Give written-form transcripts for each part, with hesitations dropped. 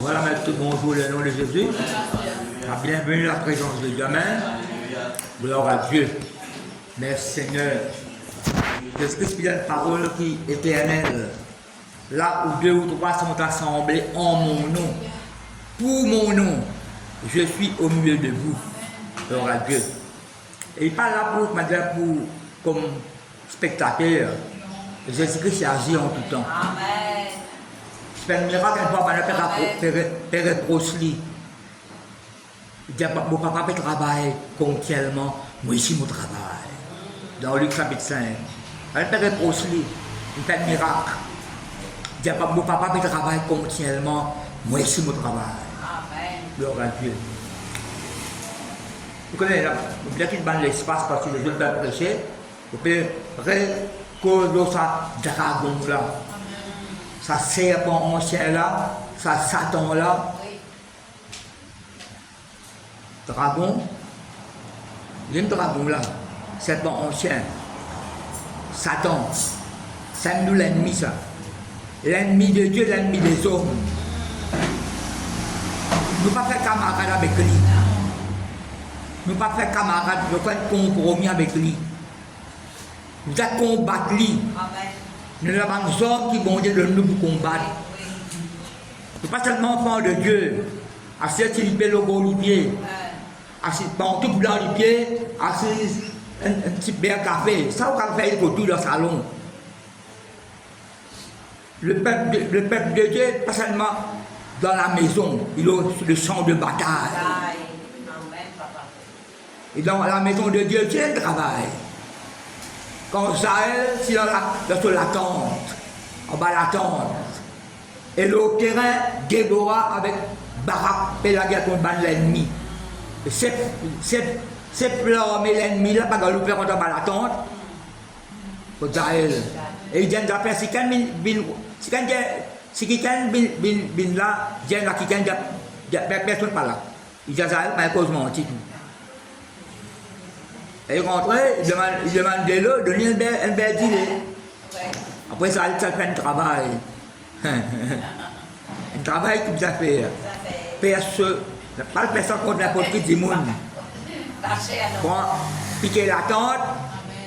Voilà, maître, bonjour, le nom de Jésus. Bienvenue à la présence de Dieu. Amen. Gloire à Dieu. Merci Seigneur. J'explique qu'il y a une parole qui est éternelle. Là où deux ou trois sont assemblés en mon nom, pour mon nom, je suis au milieu de vous. Gloire à Dieu. Et il parle là comme spectateur. Jésus-Christ agit en tout temps. Amen. C'est un miracle qu'on va faire prosli. Mon papa peut travailler continuellement, moi ici mon travail. Dans Luc chapitre 5. Un père prosli, il fait un miracle. Mon papa peut travailler continuellement, moi ici mon travail. Amen. Gloire à Dieu. Vous connaissez là, vous avez dans l'espace parce que les autres peuvent prêcher. Vous pouvez recourir ça dragon là. Ça serpent ancien là, ça Satan là. Dragon, il y a un dragon là, serpent ancien. Satan, c'est nous l'ennemi ça. L'ennemi de Dieu, l'ennemi des hommes. Nous ne pas faire camarade avec lui. Nous ne pas faire camarade, nous faire compromis avec lui. Nous allons combattre lui. Amen. Nous avons des hommes qui vont dire de nous pour combattre. Nous pas seulement enfants de Dieu, assis sur le logo du pied, assis partout dans les pieds, assis un petit verre café. Ça, on va faire autour dans le salon. Le peuple de Dieu, pas seulement dans la maison, il est sur le champ de bataille. Amen, papa. Et dans la maison de Dieu, Dieu travaille. Quand Jaël, c'est sur la tente, en bas de la tente. Et le terrain, Déborah avec Barak, et la guerre contre l'ennemi. C'est plan, mais l'ennemi là, pas galoper contre bas de la tente. Pour Jaël. Et il dit d'après, si quelqu'un bin là, il y a personne pas là. Il dit Jaël, mais cause menti tout. Et il rentre, il demande de l'eau, donner un bel dîner. Après ça, il fait un travail. Un travail qu'il a fait. Pas le faire contre n'importe qui du monde. Bon, piquer la tente,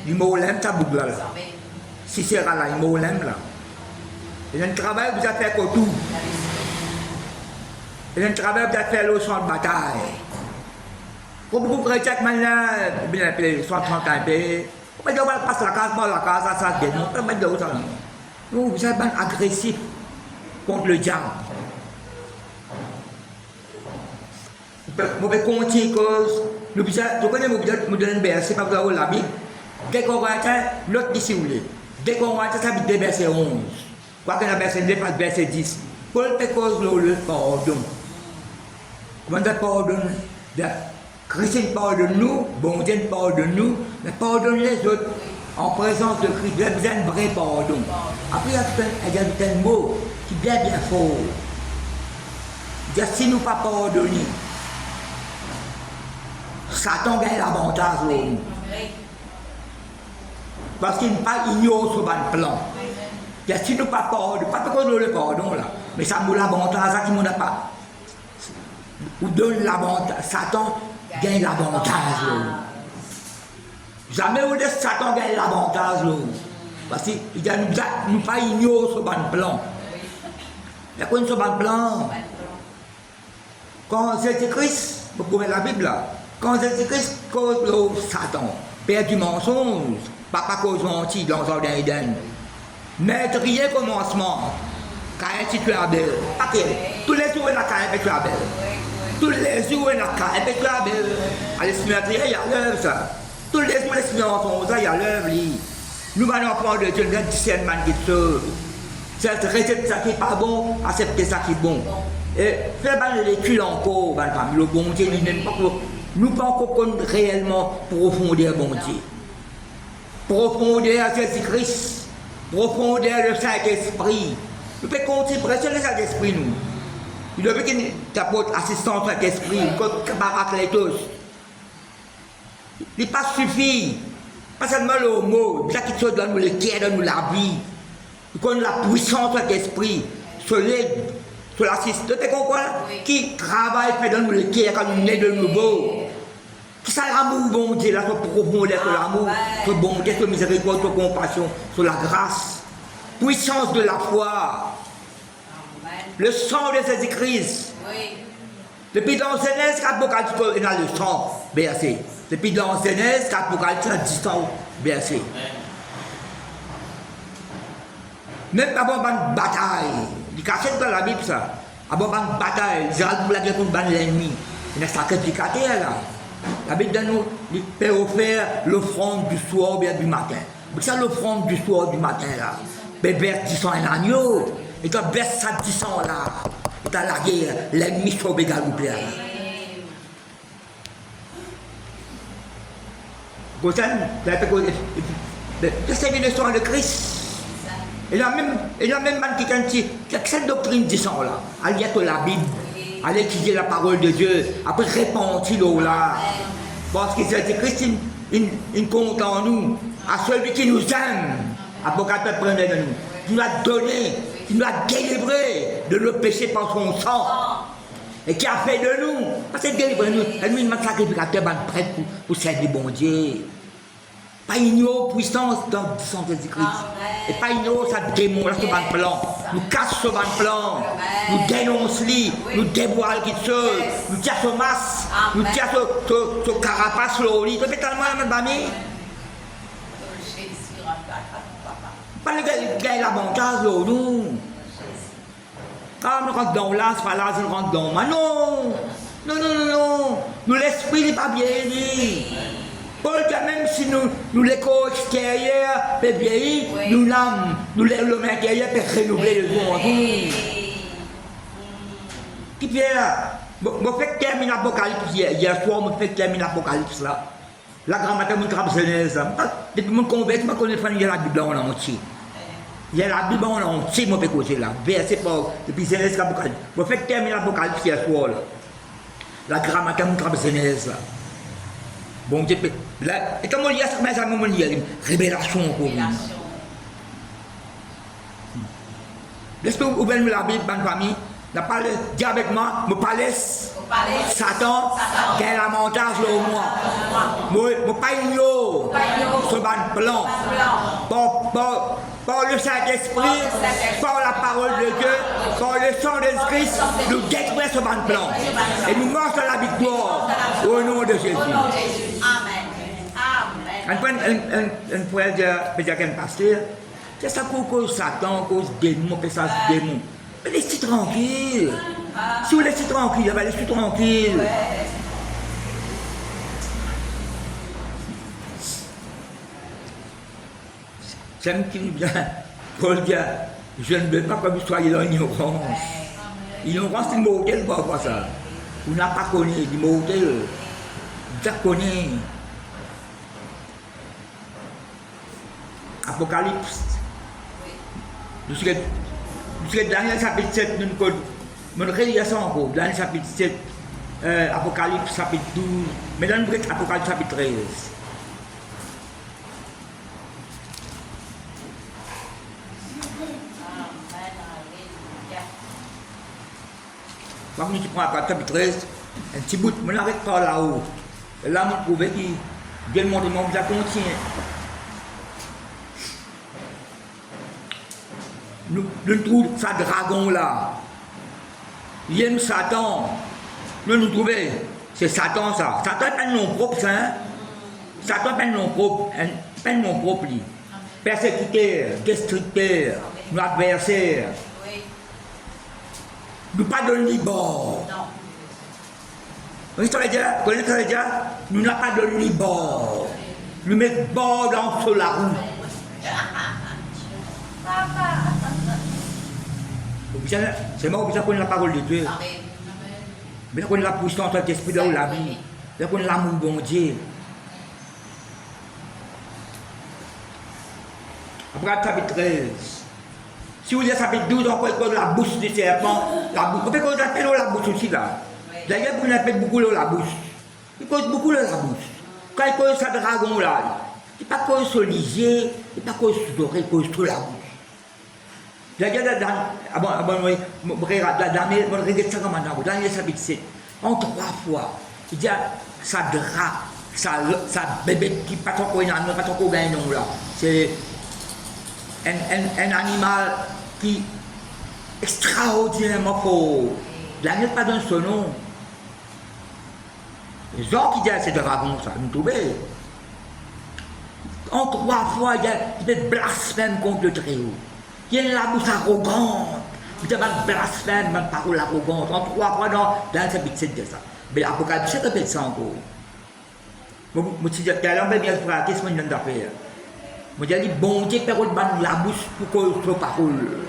il m'a l'aime, ça boucle là. Si c'est là, il m'a l'aime là. Il a un travail que vous avez fait pour tout. Il a un travail que vous avez fait au champ de bataille. Pour beaucoup de chrétiens, bien appelé 60 ans, on va dire qu'on passe la case, ça se dénonce. On va dire ça. Nous, vous êtes agressif contre le diable. Je vais continuer cause. Je connais mon verset, pas vous la Bible. Dès qu'on va l'autre ici, vous voulez. Dès qu'on va ça habite verset 11. Quoi que le verset 9, verset 10. Paul fait cause le pardon. Comment ça pardonne? Christ pardonne nous, bon Dieu pardonne nous, mais pardonne les autres en présence de Christ. Il y a besoin de vrai pardon. Après, il y a un mot qui est bien fort. Il dit si nous ne pas pardonner, Satan gagne l'avantage sur nous. Parce qu'il pas ignore ce plan. Il dit si nous ne pas pardonner, pas parce qu'on a le pardon là, mais ça nous l'avantage, ça qui nous n'a pas. Ou donne l'avantage. Satan gagne l'avantage. Jamais où Satan gagne l'avantage. Parce qu'il nous pas ignorer ce bon plan. Il y a quoi ce bon plan? Quand Jésus-Christ, vous pouvez la Bible là, quand Jésus-Christ cause le Satan, père du mensonge, papa cause menti dans le jardin d'Éden. Meurtrier commencement, Caïn tue Abel. Tous les jours, il y a Caïn tue Abel. Tous les jours, il y a Caïn tue Abel. Allez, se mettre, il y a l'œuvre ça. Tous les jours, les signaux sont ça, il y a l'œuvre. Nous allons prendre de Dieu, nous avons discernement qui sauve. C'est rejeter ça qui n'est pas bon, accepter ça qui est bon. Et faire les tuiles encore, le bon Dieu, nous ne pouvons pas comprendre réellement profondeur bon Dieu. Profondeur à Jésus-Christ, profondeur le Saint-Esprit. Nous pouvons continuer sur le Saint-Esprit, nous. Il doit qu'il t'apporte assistance à l'esprit, comme camarade les tous. Il n'est pas suffit. Pas seulement le mot, mais qui chose donne nous le cœur, donne nous la vie. Il connaît la puissance de l'esprit, solide, sur la système, tu comprends? Oui. Qui travaille, fait dans nous le cœur, quand nous naît de nouveau. Qui ça l'amour, bon Dieu, là, sur profondeur, sur l'amour, sur bon Dieu, sur miséricorde, sur compassion, sur la grâce. Puissance de la foi. Amen. Le sang de Jésus-Christ. Oui. Depuis dans Genèse, Apocalypse, il y a le sang versé. Depuis dans Genèse, Apocalypse, il y a 10 sang versé. Même avant une bataille, il cache dans la Bible ça. Avant une bataille, Israël pour la guerre contre l'ennemi. Il y a un sacrificateur là. La Bible donne nous, il peut offrir l'offrande du soir ou bien du matin. Mais ça, l'offrande du soir ou du matin là, il verse 10 ans un agneau. Et tu verses ça 10 ans là. Et tu as la guerre, l'ennemi sauve également là. C'est une histoire de Christ. Et la même man qui cette doctrine du sang là, elle y a que la Bible, elle étudier la parole de Dieu, après répondre là. Parce que c'est Christ, il compte en nous, à celui qui nous aime, Apocalypse prenait de nous, qui nous a donné, qui nous a délivré de nos péchés par son sang. Et qui a fait de nous, parce que délivré nous, elle nous a sacrificateur, prêtre pour servir bon Dieu. Pas ignorer puissance dans le sang de Jésus-Christ. Et pas ignorer ça démon là sur le plan. Nous casse sur le plan. Nous dénonce lui. Nous dévoile quelque chose. Nous tire sur masse. Nous tire sur carapace sur le lit. Tu fais tellement la mamie. Pas le gars l'avantage là, nous. Quand nous rentrons dans là, c'est pas là, nous rentrons dans. Mais non. Non, non, non, non. Nous l'esprit n'est pas bien dit. Paul, même si nous les corps extérieurs peuvent vieillir, nous l'âme, nous l'homme intérieur peut renouveler le monde. Qui fait là? Je fais terminer l'Apocalypse hier soir, je fais terminer l'Apocalypse là. La grammaire, je trappe Genèse. Depuis mon converti, je connais la Bible en entier. Il y a la Bible en entier, je fais côté là. Verset par, depuis Genèse l'Apocalypse. Je fais terminer l'Apocalypse hier soir là. La grammaire, je trappe Genèse là. Bon Dieu, là, et comme on dit, ça m'a dit, révélation pour nous. L'esprit ouvert la Bible, ma famille, n'a pas dit avec moi, me parler Satan, qui est l'avantage au moi. Je pas ignorer ce plan. Par le Saint-Esprit, par la parole de Dieu, par le sang de Christ, nous détruisons ce plan. Et nous marchons à la victoire au nom de Jésus. Un frère dire qu'un pasteur, c'est ça cause Satan, cause démon, que ça démon. Mais laissez tranquille. Si vous laissez tranquille, laissez tranquille. J'aime qu'il vient, Paul dit, je ne veux pas que vous soyez dans l'ignorance. L'ignorance, c'est mortel, pourquoi ça? Vous n'avez pas connu, c'est mortel. Vous avez connu. Apocalypse. Nous serons dans le chapitre 7, nous relire ça encore. Dans le chapitre 7, Apocalypse chapitre 12, mais dans le Apocalypse chapitre 13. Quand nous prenons le chapitre 13, un petit bout, on n'arrête pas là-haut. Et là, on trouve qu'il Dieu montre mon ça contient. Nous trouvons ce dragon là. Il aime Satan. Nous trouvons, c'est Satan ça. Satan n'est pas un nom propre, hein. Satan n'est pas un nom propre, pas un nom propre. Persécuteur, destructeur, nous adversaire. Nous pas de libor. Vous connaissez déjà? Nous n'avons pas de libor. Nous mettons bord sur la roue. C'est moi qui connais la parole de Dieu. Mais qu'on la puissance de l'esprit de la vie. Mais qu'on l'amour bon Dieu. Après chapitre 13. Si vous êtes chapitre 12, on peut la bouche du serpent. La bouche. On peut qu'on appelle la bouche aussi là. D'ailleurs, vous appelez beaucoup la bouche. Il cause beaucoup la bouche. Quand il cause ce dragon là, il n'est pas cause sur l'isier, il n'est pas cause sur l'oreille, il cause sur la bouche. Daniel chapitre 7, en 3 fois, il y a ça drap, ça bébé qui pas trop gagné non là. C'est un animal qui extraordinairement fort. Daniel pas donne son nom. Les gens qui disent c'est dragon ça, nous trouvez. En 3 fois, il y a des blasphèmes contre le Très-Haut. Il y a la bouche arrogante. Il y a une blasphème, une parole arrogante. En 3 fois, dans le chapitre 7 de ça. Mais l'Apocalypse répète ça encore. Moi, je dis, là, on bien faire qu'est-ce qu'on vient d'affaire. Moi, je dis, bon Dieu, parole ban la bouche pour qu'on soit parole.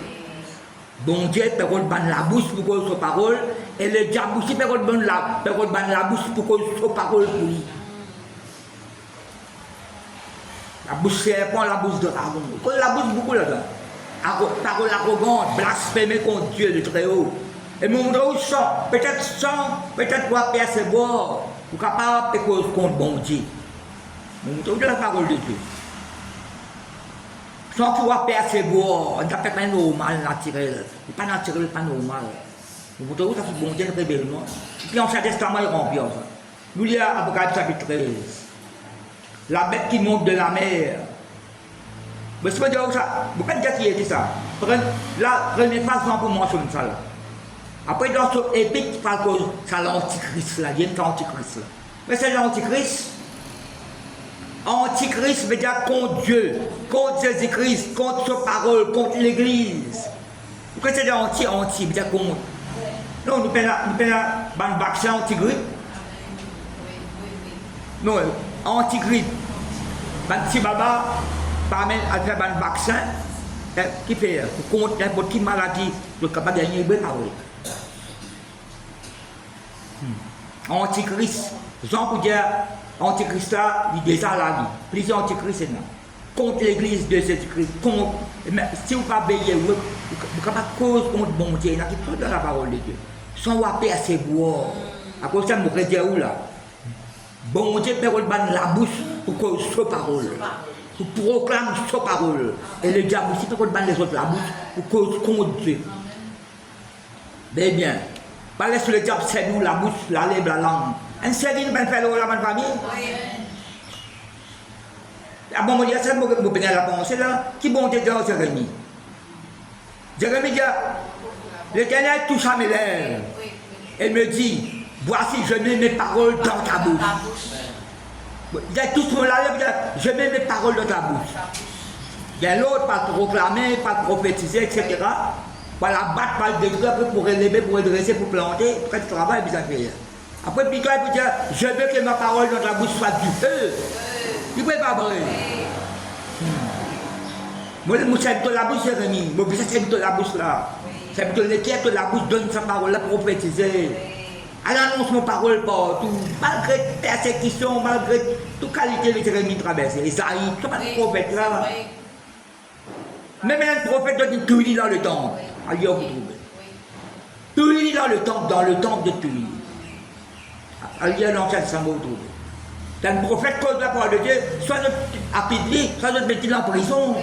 Bon Dieu, parole ban la bouche pour qu'on soit parole. Et le diable aussi, parole ban la bouche pour qu'on soit parole pour lui. La bouche serpent, la bouche de dragon. La bouche beaucoup là-dedans. Parole arrogante, blasphémer contre Dieu le Très-Haut. Et mon où sans, peut-être pour percevoir, pour capable de cause contre bon Dieu. Mon de la parole de Dieu. Sans pouvoir percevoir, on n'appelle pas normal, naturel. Pas naturel, pas normal. Mon où ça fait bon Dieu, rébellement. Puis en Ancien Testament, il remplit ça. Nous lisons Apocalypse chapitre 13. La bête qui monte de la mer. Mais c'est pas dire ça. Vous pouvez dire qui était ça. La première phase pour mentionner ça là. Après dans ce épique, il parle que c'est l'antichrist là. Il y a un antichrist là. Mais c'est l'antichrist. Antichrist veut dire contre Dieu, contre Jésus-Christ, contre sa parole, contre l'église. Pourquoi c'est anti, veut dire contre. Non, nous prenons un vaccin anti-grippe. Non, anti-grippe. Si Baba permet à faire un vaccin qui fait contre n'importe quelle maladie, le capable de gagner une bonne parole. Antichrist. Jean pour dire Antichrist là, il est déjà là. Plusieurs Antichrist c'est là. Contre l'église de Jésus-Christ. Contre. Mais si vous ne pas veiller, vous ne pouvez pas cause contre bon Dieu. Il y a tout dans la parole de Dieu. Sans vous percevoir. À cause de ça, vous dire où là? Bon Dieu peut ban la bouche pour que soit parole. Pour proclamer sa parole. Et le diable aussi peut ban les autres la bouche pour que contre Dieu. Bien. Pas laisser le diable c'est nous la bouche, la lèvre, la langue. Un service ben fait la bonne famille. Ah bon, il y a ça, vous pouvez la pensée là. Qui bon Dieu dans Jérémie? Jérémie dit, l'Éternel touche à mes lèvres. Et me dit, voici, je mets mes paroles dans ta bouche. Il y a tout sur la lèvre, je mets mes paroles dans ta bouche. Il y a l'autre, pas proclamer, pas prophétiser, etc. Pas la battre, pas le détruire, pour élever, pour redresser, pour planter, pour faire du travail, puis ça fait. Après, puis toi, il peut dire, je veux que ma parole dans ta bouche soit du feu. Il ne peut pas brûler. Moi, je suis de la bouche, Jérémie. Moi, je suis de la bouche là. C'est de l'étière de la bouche, donne sa parole là, prophétiser. Elle annonce mon parole partout, malgré persécution, malgré toute qualité de Jérémie traversée. Esaïe, tout le prophète là. Même un prophète donne tout dans le temple. Allez, vous trouvez. Tout dans le temple de Tuyi. Allez, l'Ancien Testament, vous trouvez. Un prophète cause la parole de Dieu, soit à Pidli, soit de mettre en prison.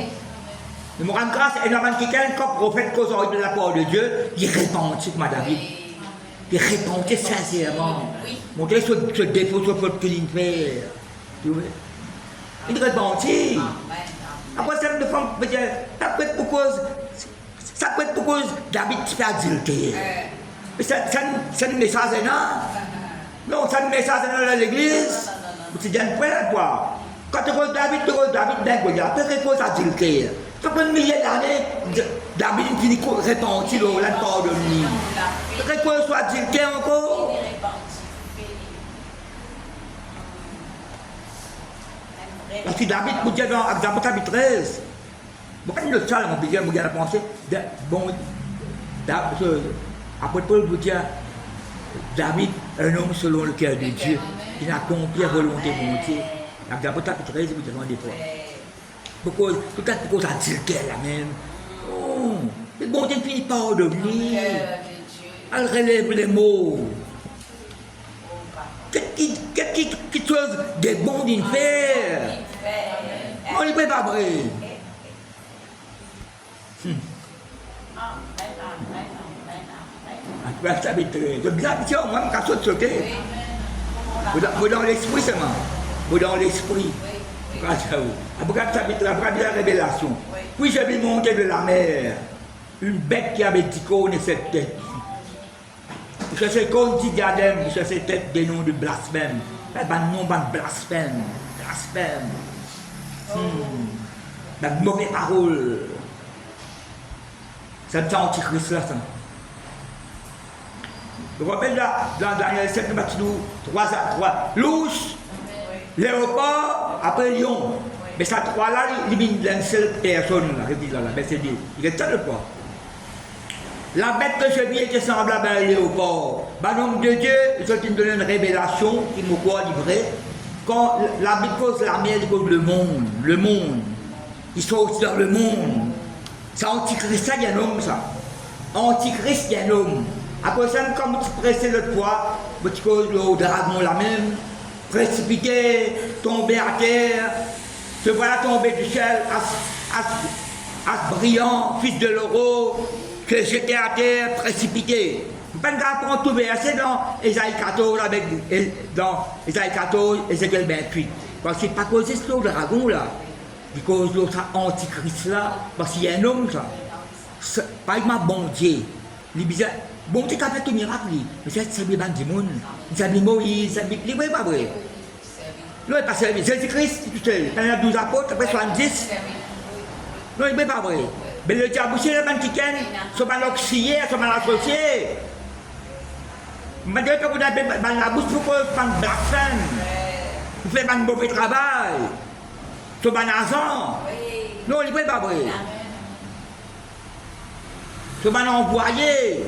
Mais me rendre grâce, et normalement, quelqu'un, quand prophète cause la parole de Dieu, il repentit, comme David. Il repentit sincèrement. Montrer ce défaut, ce faute qu'il fait. Tu vois? Il repentit. Après, ça me fait dire, ça peut être pour cause David fait adultère. Mais c'est un message là. Non, c'est un message dans l'église. C'est bien point là, quoi. Quand tu vois David d'un côté, après, c'est cause adultère. Ça fait 1 millier d'années, David finit repentir la part de lui. C'est quoi soit adultère encore? Parce que David, vous dites dans Exode chapitre 13, pourquoi le psalme, on peut dire, vous avez pensé, bon, après Paul vous dit, David, un homme selon le cœur de Dieu, il a accompli la volonté de Dieu. Exode chapitre 13, vous dites des fois. Pourquoi, peut-être pour cause adultère là même. Oh, mais bon Dieu finit par devenir. Elle relève les mots. Qu'est-ce chose de bon d'une faire? On ne peut pas vrai. Regarde ça, vitré. Je dis, tiens, moi, je me sauter. Dans l'esprit seulement. Dans l'esprit. Regarde ça, vitré. Regarde la révélation. Puis j'ai vu monter de la mer une bête qui avait 10 cônes et 7 têtes. Vous cherchez cône, 10 diadèmes, vous cherchez tête des noms de blasphème. Un nom de blasphème. Blasphème. La mauvaise parole. C'est ça antichrist là, ça. Je me rappelle dans Daniel 7, nous 3, Louche, Léopard, après Lyon. Mais ça, 3 là, il y a une seule personne là, il est tel quoi. La bête que je vis était semblable à un léopard. L'homme de Dieu, je te donne une révélation qui me croit livré. Quand la Bible cause la mer, il cause le monde. Ils sont aussi dans le monde. C'est antichrist, ça, il y a un homme, ça. Antichrist, il y a un homme. Après ça, comme tu pressais l'autre fois, tu causes le dragon la même, précipité, tomber à terre, te voilà tomber du ciel, as brillant, fils de l'euro, que j'étais à terre, précipité. Pas de apprendre tout verset dans Ésaïe 14, dans Ésaïe 14, Ézéchiel 28. Parce qu'il n'est pas causé ce dragon là. Il cause l'autre antichrist là, parce qu'il y a un homme ça. Par exemple, bon Dieu. Bon Dieu qui a fait tout miracle, mais c'est bien du monde. C'est bien Moïse, c'est bien. Il n'est pas vrai. Non, il n'est pas servi. Jésus-Christ, tout seul. Il y a 12 apôtres, après 70. Non, il n'est pas vrai. Mais le diable, c'est le man qui ken, c'est mal oxyé, c'est mal associé. Mais Dieu peut vous donner la bouche pour que vous fassiez blasphème. Vous faites un mauvais travail. C'est un agent. Non, il n'est pas vrai. C'est un envoyé.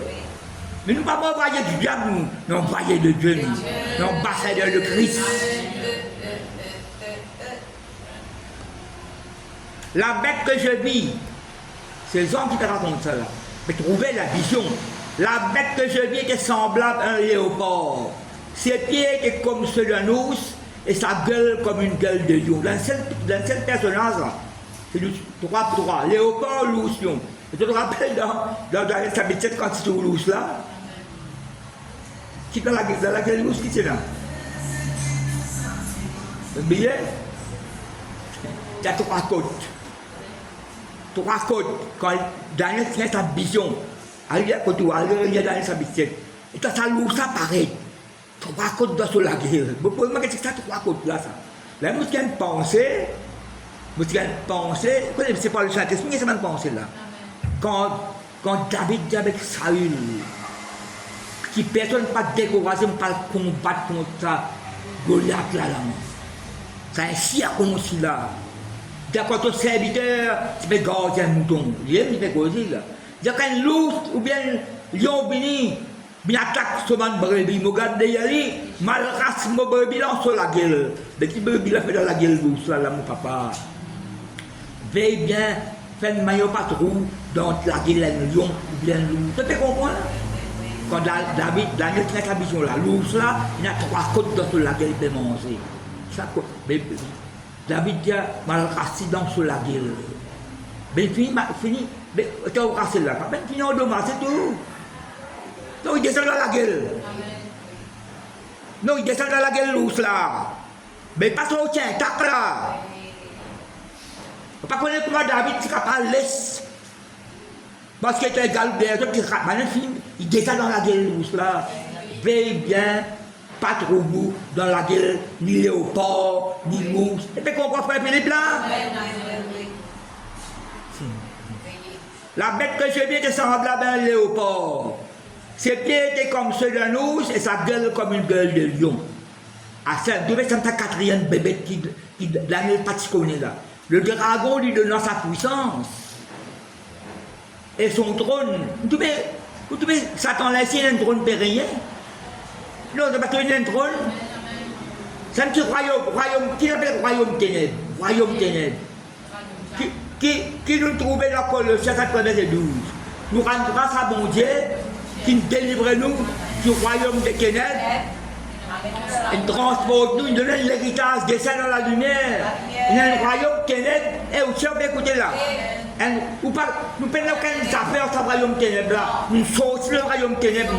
Mais nous ne pouvons pas envoyer du diable, nous envoyer de Dieu, nous ambassadeurs de Christ. La bête que je vis, c'est les hommes qui te racontent ça là. Mais trouvez la vision. La bête que je vis était semblable à un léopard. Ses pieds étaient comme ceux d'un ours et sa gueule comme une gueule de lion. Dans le seul personnage là, c'est le 3 léopard, l'ours, lion. Et tu te rappelles dans la chapitre 7 quand tu es au l'ours là, qui est dans la gueule de l'ours, qui c'est là? Le billet? Il y a 3 côtes. 3 côtes. Quand Daniel tient sa vision, il y a Daniel sa vision. Et quand ça l'ours apparaît, 3 côtes dans la gueule. Vous pouvez me dire que c'est ça 3 côtes là, ça. Là, vous avez une pensée, c'est pas le Saint-Esprit, mais c'est une pensée là. Quand David dit avec Saül, qui personne pas découragé, pas combattre contre ça, Goliath là, c'est ainsi à commencer là. D'accord, ton serviteur, tu peux garder un mouton. Il fait causer là. Il y a qu'un loup ou bien lion béni, bien attaque sur une brebis, me garde derrière lui, mal race mon brebis là sur la gueule. Mais qui brebis là fait dans la gueule douce là, mon papa. Veille bien, fais un maillot pas trop dans la gueule d'un lion ou bien loup. Tu peux comprendre? Quand Daniel tient sa vision là, l'ours là, il y a 3 côtes dans la gueule pour manger. Mais David dit, mal rassis dans la gueule. Mais fini, mais tu as rassé là, mais fini en dommage, c'est tout. Non, il descend dans la gueule. Non, il descend dans la gueule l'ours là. Mais pas son tien, tac là. On ne peut pas connaître comment David est capable de laisser. Parce qu'il était égal derrière, il descend dans la gueule l'ours là. Veille bien. Pas trop beau dans la gueule, ni léopard, ni mousse. Et puis qu'on comprend frère Philippe là? La bête que je vis était semblable à un léopard. Ses pieds étaient comme ceux d'un ours et sa gueule comme une gueule de lion. À ça, devait être un 4e bébé qui l'année particulière là. Le dragon lui donnant sa puissance. Et son trône. Vous trouvez Satan laissé un trône périllé? Non, c'est parce qu'il y a un trône. C'est un petit royaume, qui s'appelle royaume ténèbres. Royaume ténèbres. Qui nous trouvait dans Colossiens 92. Nous rendons grâce à bon Dieu, qui nous délivre nous du royaume des ténèbres Il transporte nous, il donne l'héritage, descend dans la lumière. Il y a un royaume ténèbre, et aussi on peut écouter là. Nous ne prenons aucune affaire dans ce royaume ténèbre là. Nous sortons le royaume ténèbre.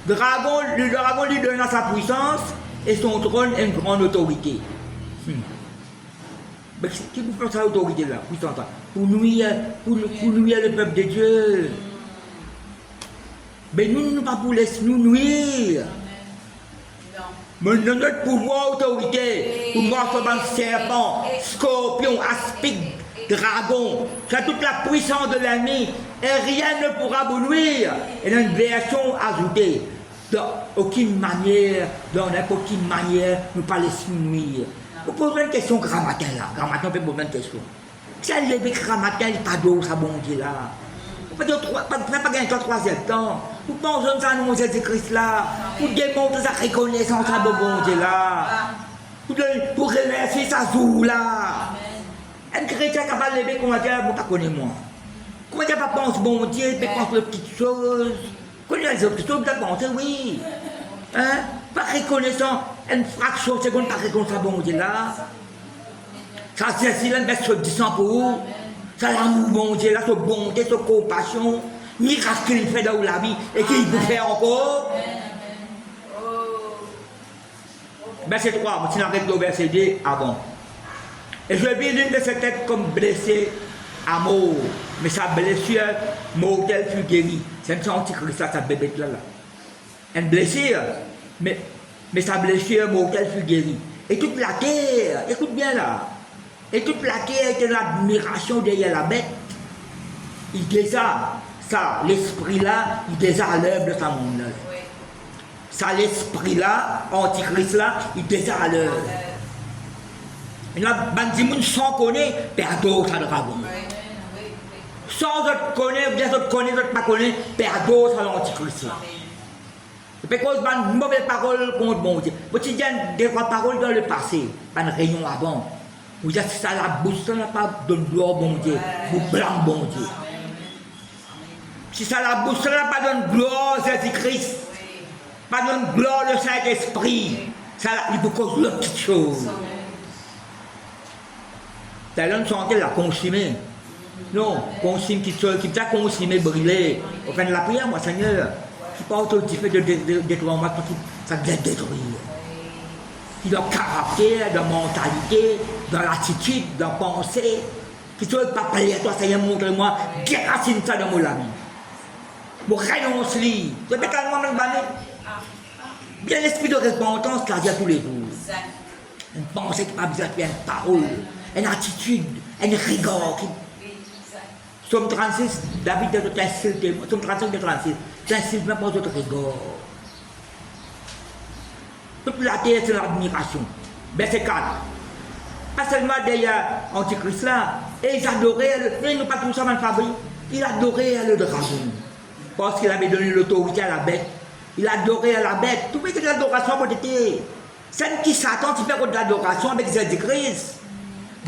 Le dragon lui donne sa puissance et son trône a une grande autorité. Mais qui vous fait cette autorité là, puissance là? Pour nuire le peuple de Dieu. Mais nous ne pas pour laisser nous nuire. Mais notre pouvoir, autorité, pour moi, comme un serpent, scorpion, aspic, dragon, c'est toute la puissance de l'ennemi, et rien ne pourra vous nuire. Et dans une version ajoutée, dans aucune manière, dans n'importe quelle manière, nous ne pas laisser nous nuire. Vous posez une question grammaticale là, grammaticale, on peut poser une question. Si elle est grammaticale, pas d'eau, ça bon Dieu là. Pas gagner le troisième temps. Vous pensez que ça nous Jésus-Christ là. Vous démontrez sa reconnaissance à bon Dieu là. Pour remercier sa joue là. Un chrétien capable de lever comment dire, vous ne connaissez moi. Comment dire, pas penser bon Dieu, mais pense aux petites choses. Connaissez les autres choses, vous pensez oui. Hein? Pas reconnaissant, une fraction de seconde, pas reconnaissant bon Dieu là. Ça c'est si l'un met sur 10 ans pour vous. Ça l'amour bon Dieu là, sa bonté, sa compassion, miracle qu'il fait dans la vie et qu'il vous fait encore. Verset 3, je n'arrête le verset 2 avant. Et je vis l'une de ses têtes comme blessée à mort, mais sa blessure mortelle fut guérie. C'est un antichrist là, sa bébête là. Une blessure, mais sa blessure mortelle fut guérie. Et toute la terre, écoute bien là. Et toute la terre était l'admiration derrière la bête. Il déjà, ça, l'esprit là, il déjà à l'œuvre de sa monde là. Ça, l'esprit là, antichrist là, il déjà à l'œuvre. Et là, bandimoun sans connaître, perdot ça le dragon. Sans autre connaître, bien autre connaître, autre pas connaître, perdot ça l'antichrist là. Et puis cause une mauvaise parole contre mon Dieu. Vous avez des paroles dans le passé, pas une réunion avant. Vous êtes ça la bouche, ça n'a pas de gloire bon Dieu, vous blanc bon Dieu. Si ça la bouche, ça n'a pas de gloire Jésus-Christ, pas de gloire le Saint-Esprit, ça il faut cause de petites choses. T'as l'homme chanté la consumée. Non, consume qui t'a consumé, brûlé. Au fin de la prière, moi Seigneur, je ne suis pas autorité de détruire moi, ça vient détruire. Dans le caractère, dans la mentalité, dans l'attitude, dans la pensée. Qui ne soit pas parler à toi, Seigneur, montre-moi, déracine ça dans mon ami. Je renonce-lui. Je vais calmement me banner. Bien l'esprit de repentance qui a tous les jours. Une pensée qui n'a pas besoin de faire une parole, une attitude, une rigueur. Somme 36, David de t'insulter. Somme 35 de 36, t'insulte même pas d'autres rigueur. Toute la terre, c'est l'admiration. Verset 4. Pas seulement derrière Antichrist là, et ils adoraient, ils n'ont pas tout ça dans le fabrique, ils adoraient le dragon. Parce qu'il avait donné l'autorité à la bête. Il adorait la bête. Tout le monde l'adoration pour été. C'est qui Satan qui fait de l'adoration avec Jésus-Christ.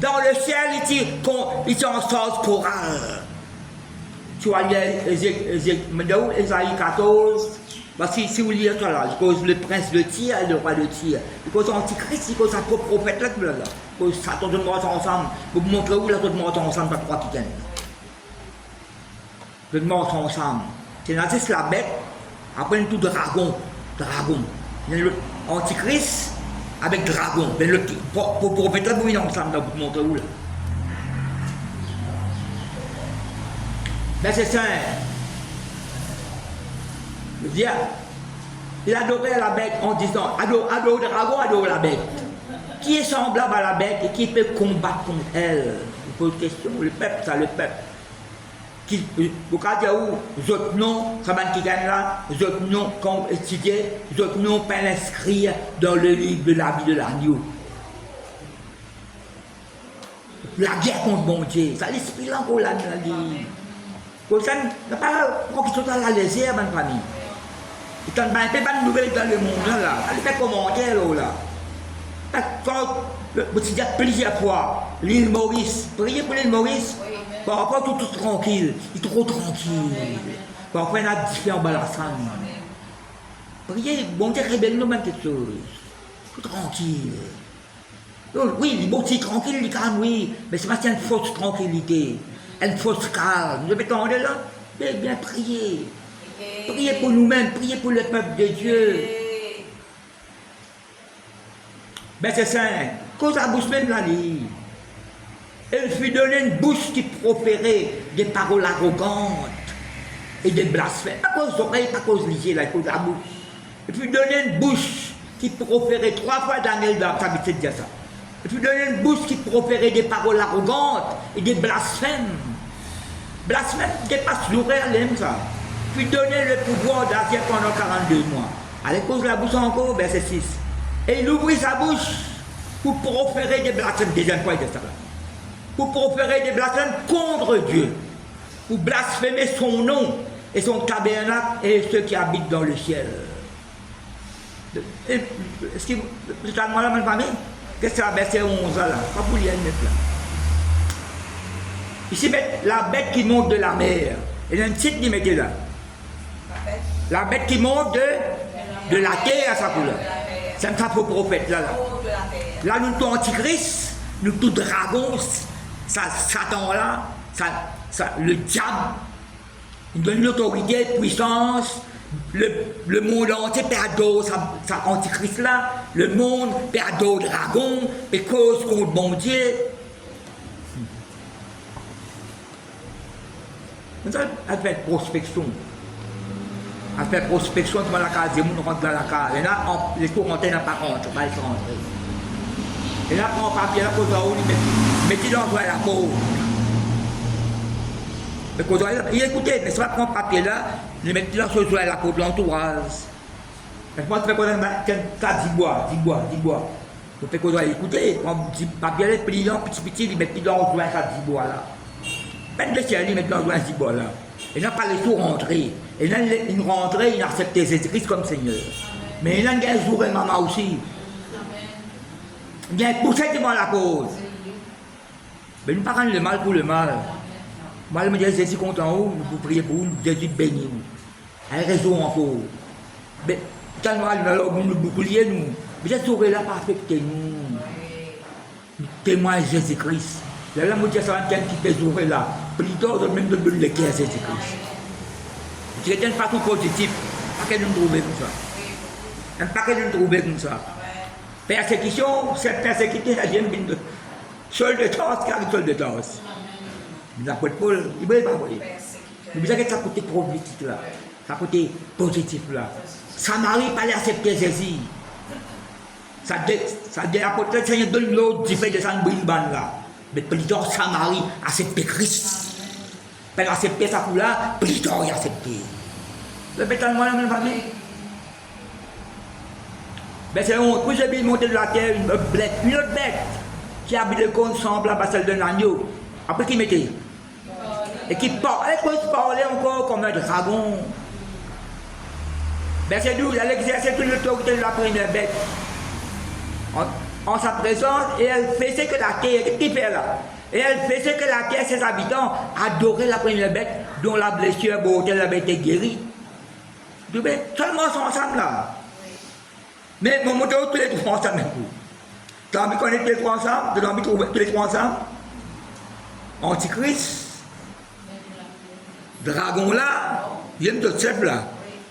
Dans le ciel, il est en sens chorale. Tu vois, Ésaïe 14. Parce que si vous lisez ça là, il cause le prince de Tyr et le roi de Tyr. Il cause l'antichrist, il cause sa propre prophète là, là. Il cause Satan de mort ensemble. Pour vous montrer où la de mort ensemble, pas trois qui gagnent. De mort ensemble. C'est la bête, après tout dragon. Il y a l'antichrist avec dragon. Pour prophète là, vous venez ensemble, pour vous montrer où là. Verset 5. Il adorait la bête en disant adore le dragon, adore la bête. Qui est semblable à la bête et qui peut combattre contre elle? Il pose question, le peuple, ça le peuple. Vous savez où, autres noms, ça va qui gagne là, autres noms qu'on étudier, autres noms pas l'inscrire dans le livre de la vie de l'agneau. La guerre contre mon Dieu, ça l'esprit là qu'on l'a dit. Comme ça, il n'y a pas de question à la légère, ma famille. Il n'y a pas de nouvelles dans le monde là. Il fait commentaire là. Quand vous dites plusieurs fois, l'île Maurice, priez pour l'île Maurice, parfois tout tranquille, il est trop tranquille. Parfois il y a différents balassans. Priez, bon Dieu révèle nous même quelque chose. Tranquille. Donc, oui, bon, c'est tranquille, il calme, oui, mais c'est pas une fausse tranquillité, une fausse calme. Vous m'entendez là? Eh bien, priez. Priez pour nous-mêmes, priez pour le peuple de Dieu. Verset 5. Cause la bouche même la lit. Elle fut donnée une bouche qui proférait des paroles arrogantes et des blasphèmes. Pas cause d'oreille, pas cause liée, là, cause la bouche. Elle fut donnée une bouche qui proférait 3 fois Daniel dans sa de dire ça. Elle fut donnée une bouche qui proférait des paroles arrogantes et des blasphèmes. Blasphème dépasse l'oreille, elle aime ça. Puis donner le pouvoir d'agir pendant 42 mois. Allez, cause la bouche encore, verset 6. Et il ouvrit sa bouche pour proférer des blasphèmes. Deuxième point de ça. Pour proférer des blasphèmes contre Dieu. Pour blasphémer son nom et son tabernacle et ceux qui habitent dans le ciel. Est-ce que vous êtes à moi là, ma famille? Qu'est-ce que c'est la verset 11 là? Pas pour lire mettre là. Ici, la bête qui monte de la mer. Et un titre qui mettez là. La bête qui monte de la terre à sa couleur. C'est un faux prophète là. Là, nous sommes antichrist, nous tous dragons, Satan là, le diable, il donne l'autorité, puissance, le monde entier perd sa antichrist là, le monde perd dragon, et cause contre bon Dieu. Elle fait prospection. Elle fait prospection devant la case, on rentre dans la case. Et là, les cours rentrent n'a pas rentré, pas les rentrer. Et là, prend un papier, là, quand on mettez dans la peau. Mais quand il écoutez, mais ça prend un papier là, il met dans la peau de l'entourage. Mais moi, je fais quoi, ça dit bois. Je fais quoi, écoutez, prend un petit papier, les pliants, petit, il met dans le ça dit bois là. Ben de ciel, il met dans le bois là. Et là, pas les tout rentrer. Et là, il rentrait, il acceptait Jésus-Christ comme Seigneur. Mais il a un jour et maman aussi. Il y a poussé devant la cause. Mais nous ne parlons pas le mal pour le mal. Moi, je me dis, Jésus content, vous priez pour nous, Jésus béni. Elle a raison encore. Mais, quand nous bouclier, nous, mais j'ai sauvé là, pas affecté nous. Témoin Jésus-Christ. Là, moi, je suis en train de sauver là. Plutôt, de même de me le à Jésus-Christ. C'est une façon positive. Pas que nous trouver comme ça. Pas que nous trouver comme ça. Persécution, cette persécution, elle vient de seul de tasse, car seul de tasse. Mais après Paul, il ne veut pas voir. Mais vous ça côté positif là. Ça côté positif là. Samarie pas accepter Jésus. Ça dit apôtre, le Seigneur donne l'autre du fait de sa brimban là. Mais plutôt Samarie accepter Christ. Pour accepter sa couleur, plutôt il accepter. Le bétail, moi, la même famille. Ben c'est honte. Puis j'ai vu monter de la terre une autre bête qui habite le compte semblable à celle d'un agneau. Après qui mettait? Et qui parlait encore comme un dragon. Ben c'est d'où elle exerçait toute l'autorité de la première bête. En sa présence, et elle faisait que la terre, qu'est-ce qu'il fait là? Et elle faisait que la terre, ses habitants, adoraient la première bête dont la blessure mortelle avait été guérie. Seulement ils sont ensemble là. Mais mon moto, tous les trois ensemble. Tu as envie de connaître tous les trois ensemble? Tu as envie de trouver tous les trois ensemble? Antichrist, dragon là, il y a une autre chef là,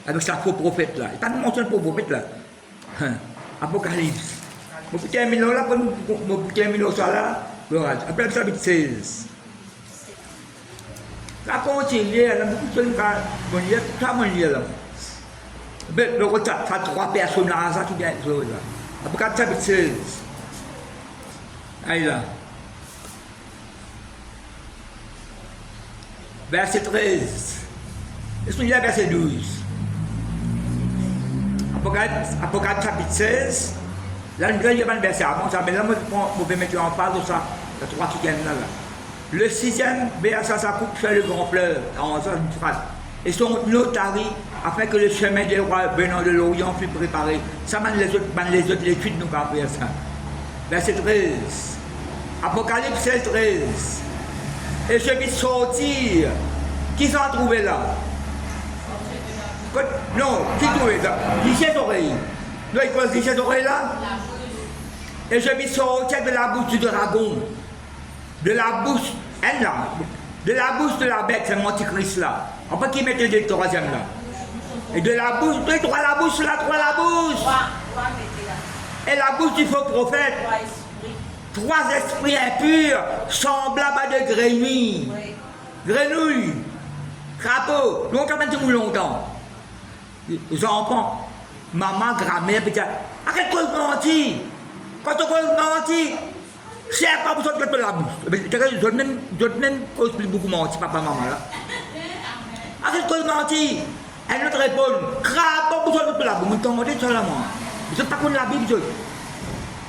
avec sa faux prophète là. Il n'y a pas de mention de faux prophète là. Apocalypse. Je vais terminer là, je vais terminer ça là. Après, chapitre 16. Ça continue, là, beaucoup de choses, ça va lire là. Mais le retard, ça 3 personnages qui viennent là. Apocalypse chapitre 16. Allez là. Verset 13. Est-ce qu'il y a verset 12? Apocalypse chapitre 16. Là, il y a un verset avant ça, mais là, je vais mettre en phase de ça, le 3 qui viennent là. Le 6e verset, ça coupe fait le grand fleuve, en une phrase. Et son notari, afin que le chemin des rois venant de l'Orient fût préparé. Ça, les autres l'étude nous pas faire ça. Verset 13. Apocalypse 16, 13. Et je vis sortir. Qui s'en trouvait là? Non, qui trouve ça? Lichette oreille. Non, il pose lichette oreille là. Et je me sortais de la bouche du dragon. De la bouche, elle là. De la bouche de la bête, c'est mon antichrist là. On peut qu'il mette le troisième là. Et de la bouche, trois la bouche là, trois la bouche. Et la bouche du faux prophète. Trois esprits impurs, semblables à de grenouilles. Grenouilles, crapaud, longtemps, maintenant longtemps. Les enfants, maman, grand-mère, peut-être, arrête de mentir. Quand on mentir, c'est pas besoin de mettre la bouche. Je même cause plus beaucoup mentir, papa, maman là. Arrête de mentir. Elle nous répond, crapaud, besoin de mettre la bouche. Je t'en dis seulement. Je ne sais pas qu'on la Bible.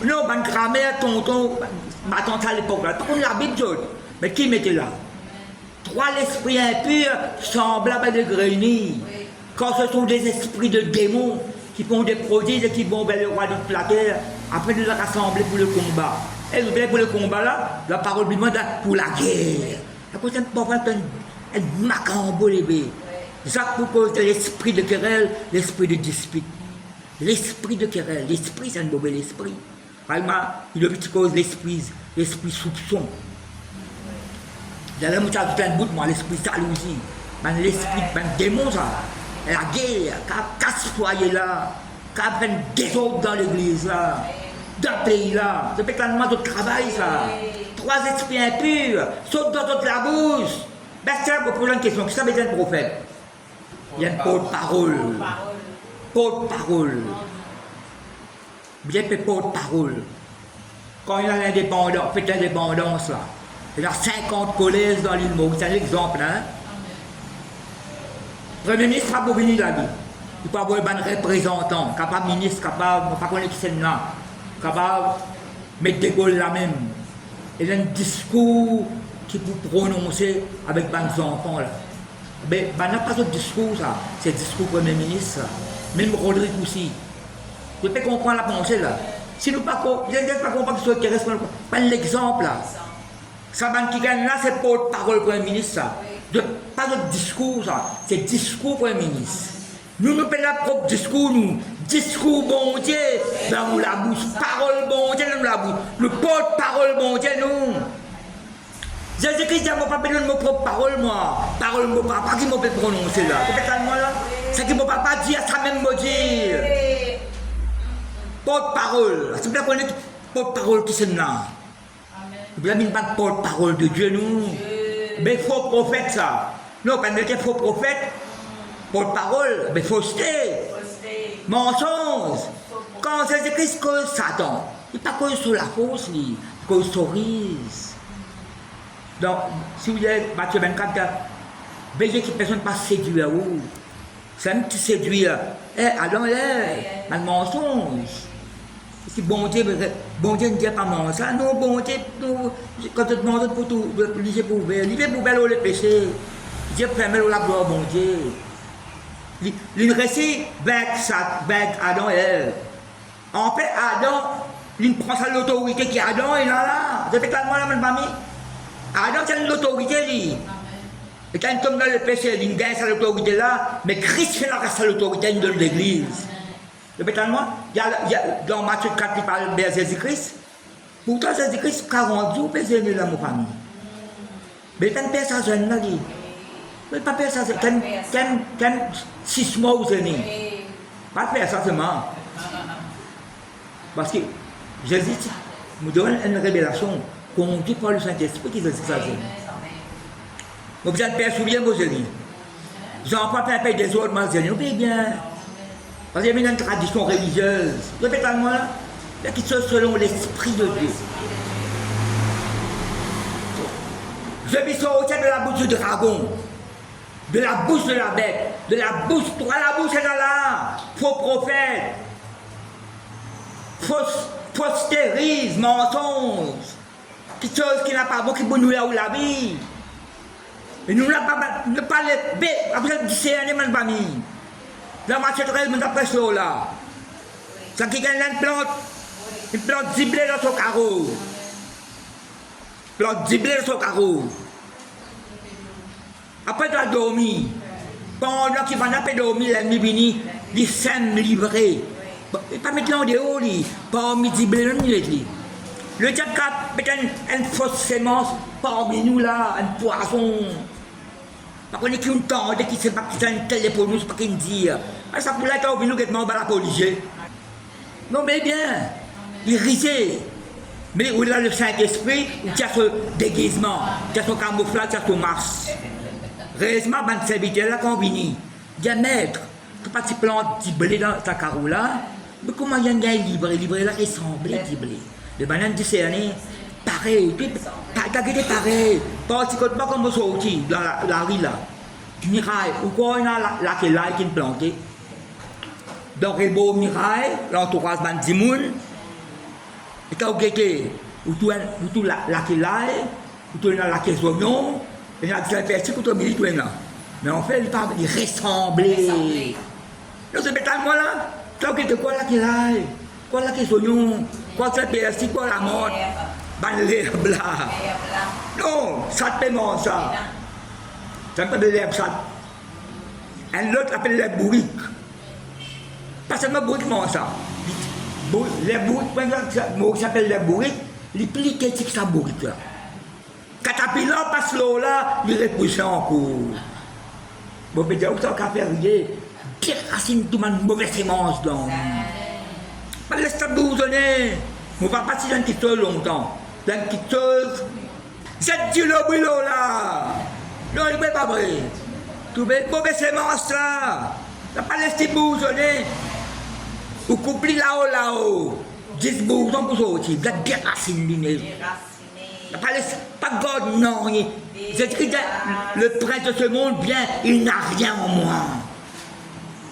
Non, ma grand-mère, tonton, ma tante à l'époque, là, pas qu'on la Bible, mais qui mettait là? Trois esprits impurs semblables à des grenouilles. Quand ce sont des esprits de démons qui font des prodiges et qui vont vers le roi de la terre, après de les rassembler pour le combat. Et vous voyez, pour le combat là, la parole lui demande pour la guerre. La prochaine fois, elle macambo les bébés. Jacques propose l'esprit de querelle, l'esprit de dispute. L'esprit de querelle, l'esprit c'est un mauvais esprit. Par exemple, il a vu cause l'esprit soupçon. Dans la moutarde de un bout, moi, l'esprit jalousie. L'esprit, démon, ça. La guerre, casse foyer là, qui prenne des autres dans l'église là, dans le pays là. C'est pétalement de travail ça. Trois esprits impurs, sautent dans toute la bouche. Ben, c'est là pour poser une question. Qu'est-ce que ça veut dire un prophète? Il y a une porte-parole. Porte-parole. Bien fait porte-parole. Quand il y a l'indépendance, fait l'indépendance là. Il y a 50 collèges dans l'île Maurice, c'est un exemple, hein. Premier ministre n'a pas venir là. Il peut avoir un représentant, capable ministre, capable, pas connaître qui c'est là, capable de mettre des Gaulle là même. Il y a un discours qui peut prononcer avec les enfants là. Mais il n'y a pas de discours ça, c'est le discours Premier ministre. Même Rodrigue aussi. Je peux comprendre la pensée là. Si nous ne pas comprendre que ce qui reste, pas l'exemple là. Ça qui gagne là, c'est porte-parole Premier ministre ça. Pas de discours ça, c'est discours Premier ministre. Nous nous faisons notre propre discours, nous. Discours bon Dieu, dans la bouche. Parole bon Dieu, dans la bouche. Le porte-parole bon Dieu, nous. Jésus-Christ dit, moi, pas besoin de mon propre parole, moi. Parole, mon papa qui m'a fait prononcer là. Complètement là. C'est que mon papa dit, ça même me dire. Porte-parole. C'est bien qu'on est porte-parole qui c'est là. Vous n'avez pas de porte-parole de Dieu, nous. Mais faux prophète, ça. Non, quand on faux prophète, porte-parole, mais fausseté. Mensonge. Quand Jésus-Christ cause Satan, il n'est pas cause sur la fausse, il cause cerise. Donc, si vous êtes Matthieu 24, veillez que personne ne pas séduire vous. C'est un petit séduire. Adam, un mensonge. Si bon Dieu ne dit pas ça, non, bon Dieu, quand tu demandes pour tout, il est pour belle le péché. Dieu permet la gloire, bon Dieu. Il récit avec Adam et Ève. En fait, Adam, il prend sa l'autorité qui est Adam, il est là. C'est clairement la même famille. Adam, c'est l'autorité, lui. Et quand il tombe dans le péché, il gagne sa autorité là, mais Christ fait sa autorité de l'église. Répétez-moi, il y a dans Matthieu 4 qui parle de Jésus-Christ. Pourtant, Jésus-Christ, 40 jours, il est dans ma famille. Mais il ne ça jeune là, il ne pas faire ça, quand 6 mois aux années. Pas faire ça seulement. Parce que Jésus me donne une révélation conduite par le Saint-Esprit qui dit ça. Vous avez père souviens vos amis. J'en prends un peu des autres, mais vous payez bien. Parce qu'il y a une tradition religieuse. Répétez-moi, il y a quelque chose selon l'Esprit de Dieu. Je me sorti de la bouche du dragon, de la bouche de la bête, de la bouche, la bouche est là, faux prophète, fausse stérise, mensonge, quelque chose qui n'a pas beaucoup pour nous là où la vie. Et nous n'avons pas les après du CN, même pas mis. Dans ma chèvre, je d'après ça là. Ça qui gagne une plante ciblée dans son carreau. Plante ciblée dans son carreau. Après tu as dormi, Pendant qu'il va pas dormir, l'ennemi vini, il sème livré. Pas mettre en dehors, parmi les blés, le diable a peut-être une fausse sémence parmi nous là, un poisson. Par contre, qui ont temps, dès qu'il ne sait pas qui c'est un téléphone, c'est pas qu'il dit. Ça pour l'être, on vient nous guettement à la police. Non, mais bien, il risait. Mais où là, le Saint-Esprit, il y a ce déguisement, il y a ce camouflage, il y a ce masque. Heureusement, ben, serviteur là, quand on vient, il dit, maître, tu pas si plante, tu blé dans ta carreau là, mais comment il y a un gars libre là, il semble blé. Le banane du CNE, pareil, t'as guetté pareil, pratiquement comme on sortit dans la rue là. Miraille, ou quoi, il y a là qui est planté. Donc, il y a beau miraille, l'entourage de Dimoun, et quand vous guettez, ou tout la ou tout la oignon, et la persil, ou tout le milieu, mais en fait, il ressemblait. Donc, c'est peut-être moi là, quand vous guettez quoi la oignon, quoi la persil, quoi la mode, ban l'herbe là. Non, ça te paiement ça. Ça ne pas de l'herbe ça. Un autre appelle l'herbe bourrique. Pas seulement bourriquement ça. Les bourriques, qui s'appelle les bourriques, les plis qui sont ça bourrique là. Caterpillar passe l'eau là, il repousse encore. Bon, mais déjà, où ça va faire rien? Déracine tout le monde, mauvaise sémence donc. Pas laisse-toi bourgeonner. On va pas si dans une petite chose longtemps. Dans une petite chose. C'est du boulot là. Non, il ne peut pas vrai. Tu veux mauvaise sémence là. Tu n'as pas laissé bourgeonner. Ou couper là-haut. 10 bourgeons pour sortir. Vous êtes déraciné. Tu n'as pas laissé. Pas God, non. Le prince de ce monde vient, il n'a rien en moi.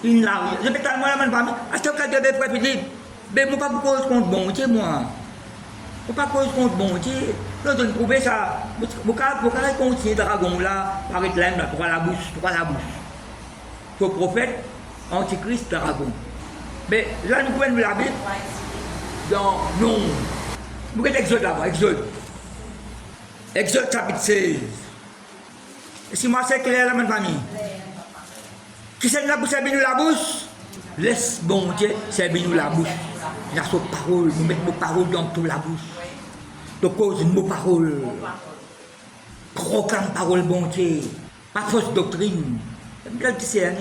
Il n'a rien. Je vais tellement la main. À ce cas, je vais faire Philippe. Mais je ne vais pas cause contre bon Dieu, moi. Je ne vais pas cause contre bon Dieu. Là, je ne trouvais ça. Je vais continuer dragon là, par être là, pour la bouche. Faux prophète, antichrist, dragon. Mais là, nous pouvons nous la Bible. Dans non. Vous voyez Exode là-bas, Exode chapitre 16. Et si moi c'est clair, là, ma famille. Qui c'est la bouche, c'est nous la bouche? Laisse bon Dieu, c'est nous la bouche. Il y a cette parole, nous mettons nos paroles dans toute la bouche. Donc, cause nos paroles. Proclame parole bon Dieu. Pas fausse doctrine. Là, tu sais,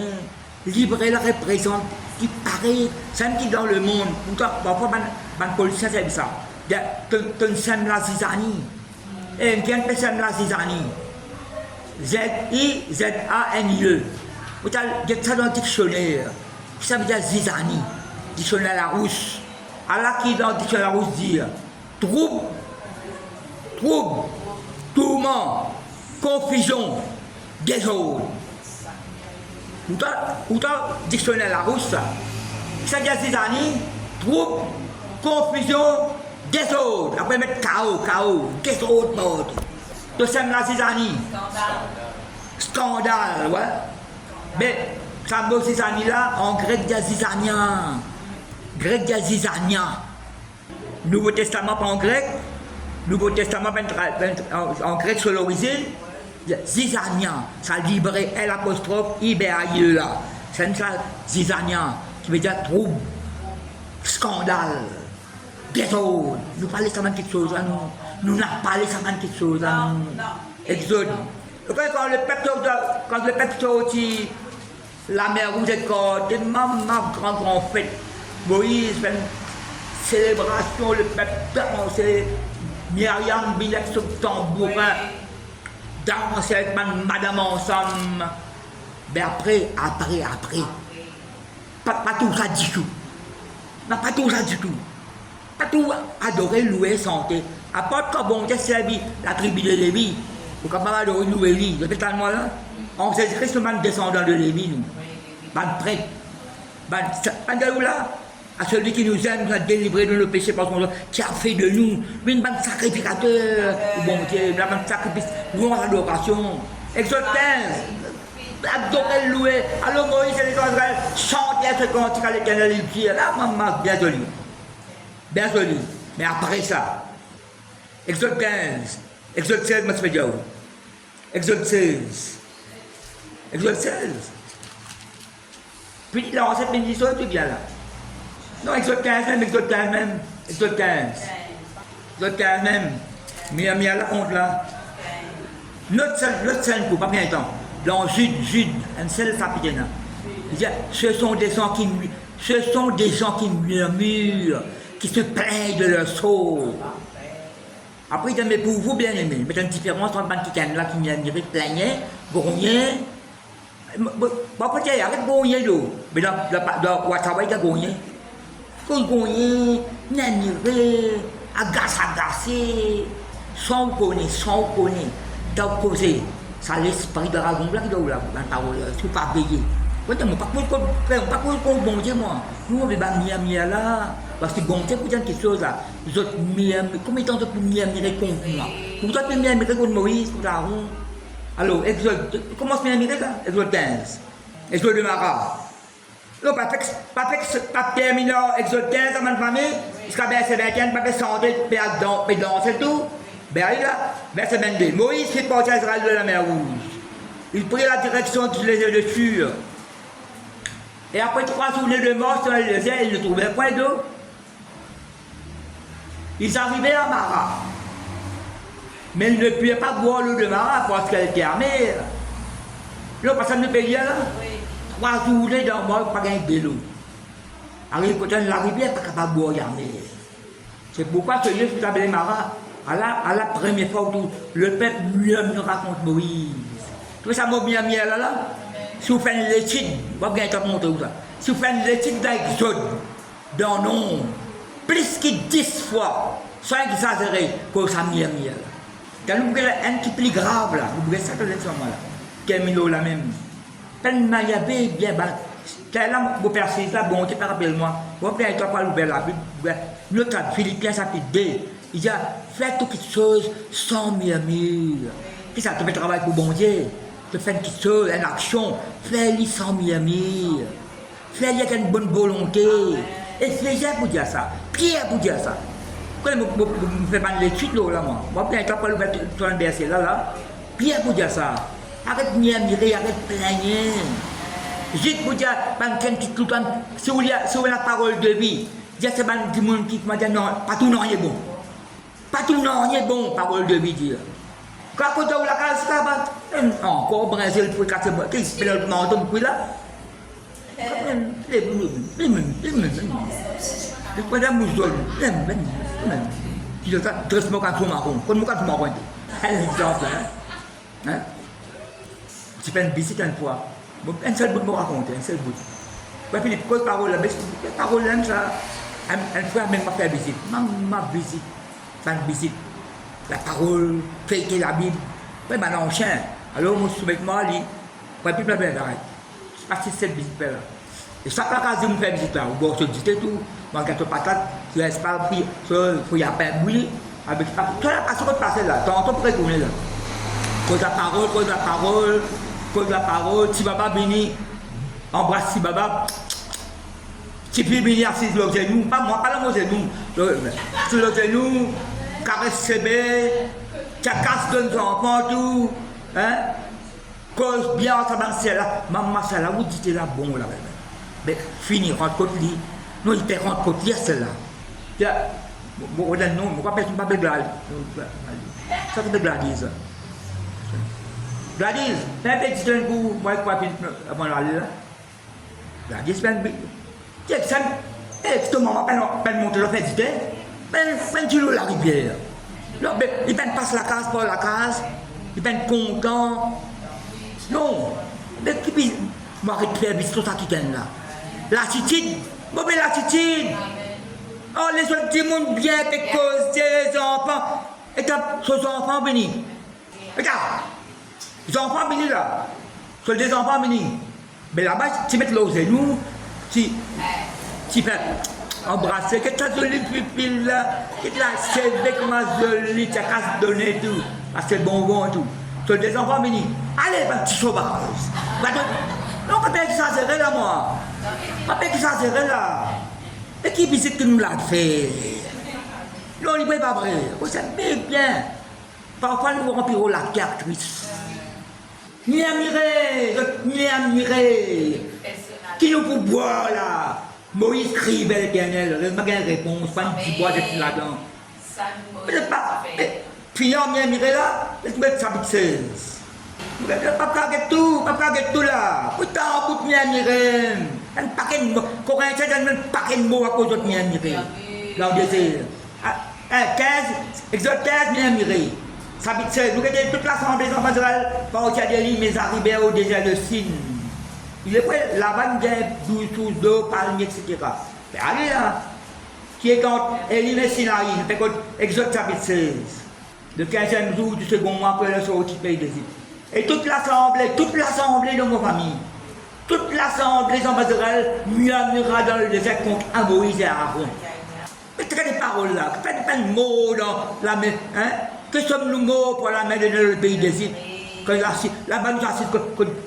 libre, elle représente, qui paraît, c'est un qui dans le monde. Parfois, les policiers, c'est ça. Tu sèmes la zizanie. Et qui sème la zizanie? Z-I-Z-A-N-I-E. Vous avez ça dans le dictionnaire. Ça veut dire zizanie. Dictionnaire Larousse. Allah qui dans le dictionnaire Larousse dit trouble, tourment, confusion, désordre. Vous avez dictionnaire Larousse. Ça veut dire zizanie, trouble, confusion, désordre. Après mettre chaos, désordre. Donc c'est la zizanie. Scandale, ouais. Mais ça mot zizanie là, en grec, il y a zizania. Nouveau Testament pas en grec. Nouveau Testament en grec sur l'origine. Zizania, ça libéré L apostrophe I-B-A-I-E là. C'est ça, zizania, qui veut dire trouble, scandale, désordre. Nous parlons seulement de quelque chose, nous n'avons pas parlé seulement de quelque chose. Exode. Quand le peuple sortit, la mer rouge est côté, grand fête. Moïse fait une célébration, le peuple dansait, Myriam Bilek sur le tambourin, dansait avec madame ensemble. Mais après, pas tout ça du tout. Pas tout ça du tout. Pas tout adorer, louer, santé. À part quand bon Dieu servi la tribu de Lévi, vous pouvez pas adorer, louer, lui. Vous êtes moi là? On s'est écrit sur le descendant de Lévi, nous. Prêtre. Là, à celui qui nous aime, nous a délivré de nos péchés par son nom, qui a fait de nous une bonne sacrificateur, bon Dieu, une bonne sacrifice, louange, adoration. Exode 15, adorer, louer. Alors Moïse et les Israël chantaient ce cantique à l'Éternel et Dieu. Là, maman, bien joli. Bien joli. Mais après ça, Exode 15, Exode 16, moi je fais dire où? Exode 16. Puis la recette bénédiction, tout bien là. Non, exode 15 même, exode 15 même. Exode 15. Exode 15 même. Mais la honte là. Notre seul coup, pas bien temps. Dans Jude, un seul chapitre. Il dit, ce sont des gens qui murmurent, qui se plaignent de leur sort. Après, il dit, mais pour vous, bien aimés, il y a une différence entre quelqu'un là qui murmurait, plaignait, grognait. Peut-être qu'il y a grogner, mais dans Wattaway, il y a grogner. Quand grogner, murmurer, agacé, sans connaître, donc causé. Ça l'esprit de dragon là qui doit là, dans ta parole, tu pas payer. Quand tu pas pour bon Dieu moi. Nous on veut pas mia là parce que bon Dieu pour dire quelque chose là. Les autres comment ils tentent pour mia contre moi. Pour toi tu mia contre Moïse pour Aaron. Alors Exode commence mia là, Exode 15. Exode de Mara. Non pas terminé Exode 15 avant de famille, jusqu'à verset 21 pas descendre dans c'est tout. Ben là, verset 22. Moïse fit partir Israël de la mer Rouge. Il prit la direction qui les yeux dessus. Et après 3 journées de mort sur le désert, ils ne trouvaient point d'eau. Ils arrivaient à Mara. Mais ils ne pouvaient pas boire l'eau de Mara parce qu'elle était amère. Là, personne ne payait là. 3 journées de mort, pas gagner de l'eau. Arrive quand on l'arrivée, pas capable de boire amère. C'est pourquoi ce lieu fut appelé Mara. À la première fois où le peuple me raconte Moïse. Tu vois ça, mon bien là. Si vous faites l'étude, vous avez un montre ça. Si vous faites l'étude d'Exode, dans nom, plus que 10 fois, sans exagérer, pour ça mia là. Quand vous avez un qui plus grave là, vous avez ça dans ce moment là. Camilo la même. Peine Mayabé, bien bas. Quand là, vous persistez là, bon, tu te rappelles moi. Vous avez un temps pour l'ouvrir la Bible. Notre Philippiens chapitre 2. Il dit, fais toute chose sans murmure. Qu'est-ce que ça te fait travailler pour bon Dieu? Tu fais une petite chose, une action, fais-le sans murmure. Fais-le avec une bonne volonté. Et c'est pour dire ça. Pierre pour dire ça. Quand je me fais pas l'étude là, moi. Moi, je ne peux pas le mettre sur un verset là. Pierre pour dire ça. Arrête de murmurer, arrête de plaigner. Juste pour dire, si vous avez la parole de vie, il y a ces gens qui m'ont dit, non, pas tout non est bon. Pas tout le monde est bon, parole de dire. Quand on a la case, encore Brésil pour casser le qu'est-ce que le monde est là? Tu dois dresse mon canton marron. Quand mon canton marron. Exemple, hein? Tu fais une visite une fois. Un seul bout de me raconter, un seul bout. Puis Philippe, cause parole là, parole là, ça. Elle fois même pas faire visite. Ma visite. Une visite, la parole, fêter la Bible. Oui, mais non, chien. Alors, je suis avec moi, je ne peux plus faire d'arrêt. Je passe cette visite là. Et chaque fois que je me fais visite là, je te dis tout, je me gâte patate, je laisse pas le il faut y avoir un bouilli. Avec ça, tu as la passer là, tu as pour retourner là. Cause la parole, si Baba béni, embrasse si Baba. Si puis béni assis sur le genou, pas moi, pas le mot genou, sur le genou. Caresse bébé, tu casse de enfants, tout, hein? Cause bien, ça va c'est là, maman, ça là, vous dites là, bon là, mais fini, rentre côté lit, non, il te rentre côté lit, c'est là. Tiens, bon, non, on va pas de Gladys. Ça c'est de Gladys. Gladys, fais un petit temps pour moi, avant d'aller là. Gladys, fais un petit. Tiens, ça, tu m'as pas monté le fait d'idée. Ben tu la rivière. Il peine passe la case par la case. Il peine content. Non. Mais qui puis m'arrête de faire tout ça qui gagne là. L'attitude. Bon mais l'attitude. Oh les autres du monde bien que cause des enfants. Et quand ces enfants bénis. Regarde. Les enfants bénis là. Ce des enfants bénis. Mais là-bas, tu mets l'eau genou. Tu fais. Embrasser, que tu as joli pupille là, que tu as servi comme un joli, tu as qu'à se donner tout, à ces bonbons et tout. Tu as des enfants bénis. Allez, petit sauvage. Non, pas bien qui s'en là, moi. Pas bien qui s'en là. Et qui visite que nous l'a fait. Non, il n'est pas vrai. Vous savez bien. Parfois, nous remplirons la carte. Ni admirer. Qui Qui nous pour boire là? Moïse crie vers l'Éternel, il n'a pas de réponse, pas une petite boîte d'être là-dedans. Peut-être pas. Puis on vient mirer là, il mettre ça avec 16. Pas plaquer tout là. Pourtant, pour bien mirer. Un paquet de mots. Corinthiens, un paquet de mots à cause de bien mirer. Là, on désire. 15, Exode 15, bien mirer. Ça avec 16. Vous regardez toute l'assemblée des enfants d'Israël, par au Tchadéli, mais arrivés au désert de Sin. Il est prêt, là-bas, il y a 12 sous d'eau, palmiers, etc. Mais allez là. Qui est quand Élie et Sinaï, fait quand Exode chapitre 16. Le 15e jour du second mois après la sortie du pays d'Égypte. Et toute l'assemblée de nos familles, toute l'assemblée des enfants d'Israël murmura dans le désert contre Moïse et Aaron. Mais très des paroles là, faites pas de mots dans la main, hein? Que sommes-nous morts pour la main de le pays d'Égypte? Là-bas nous assistons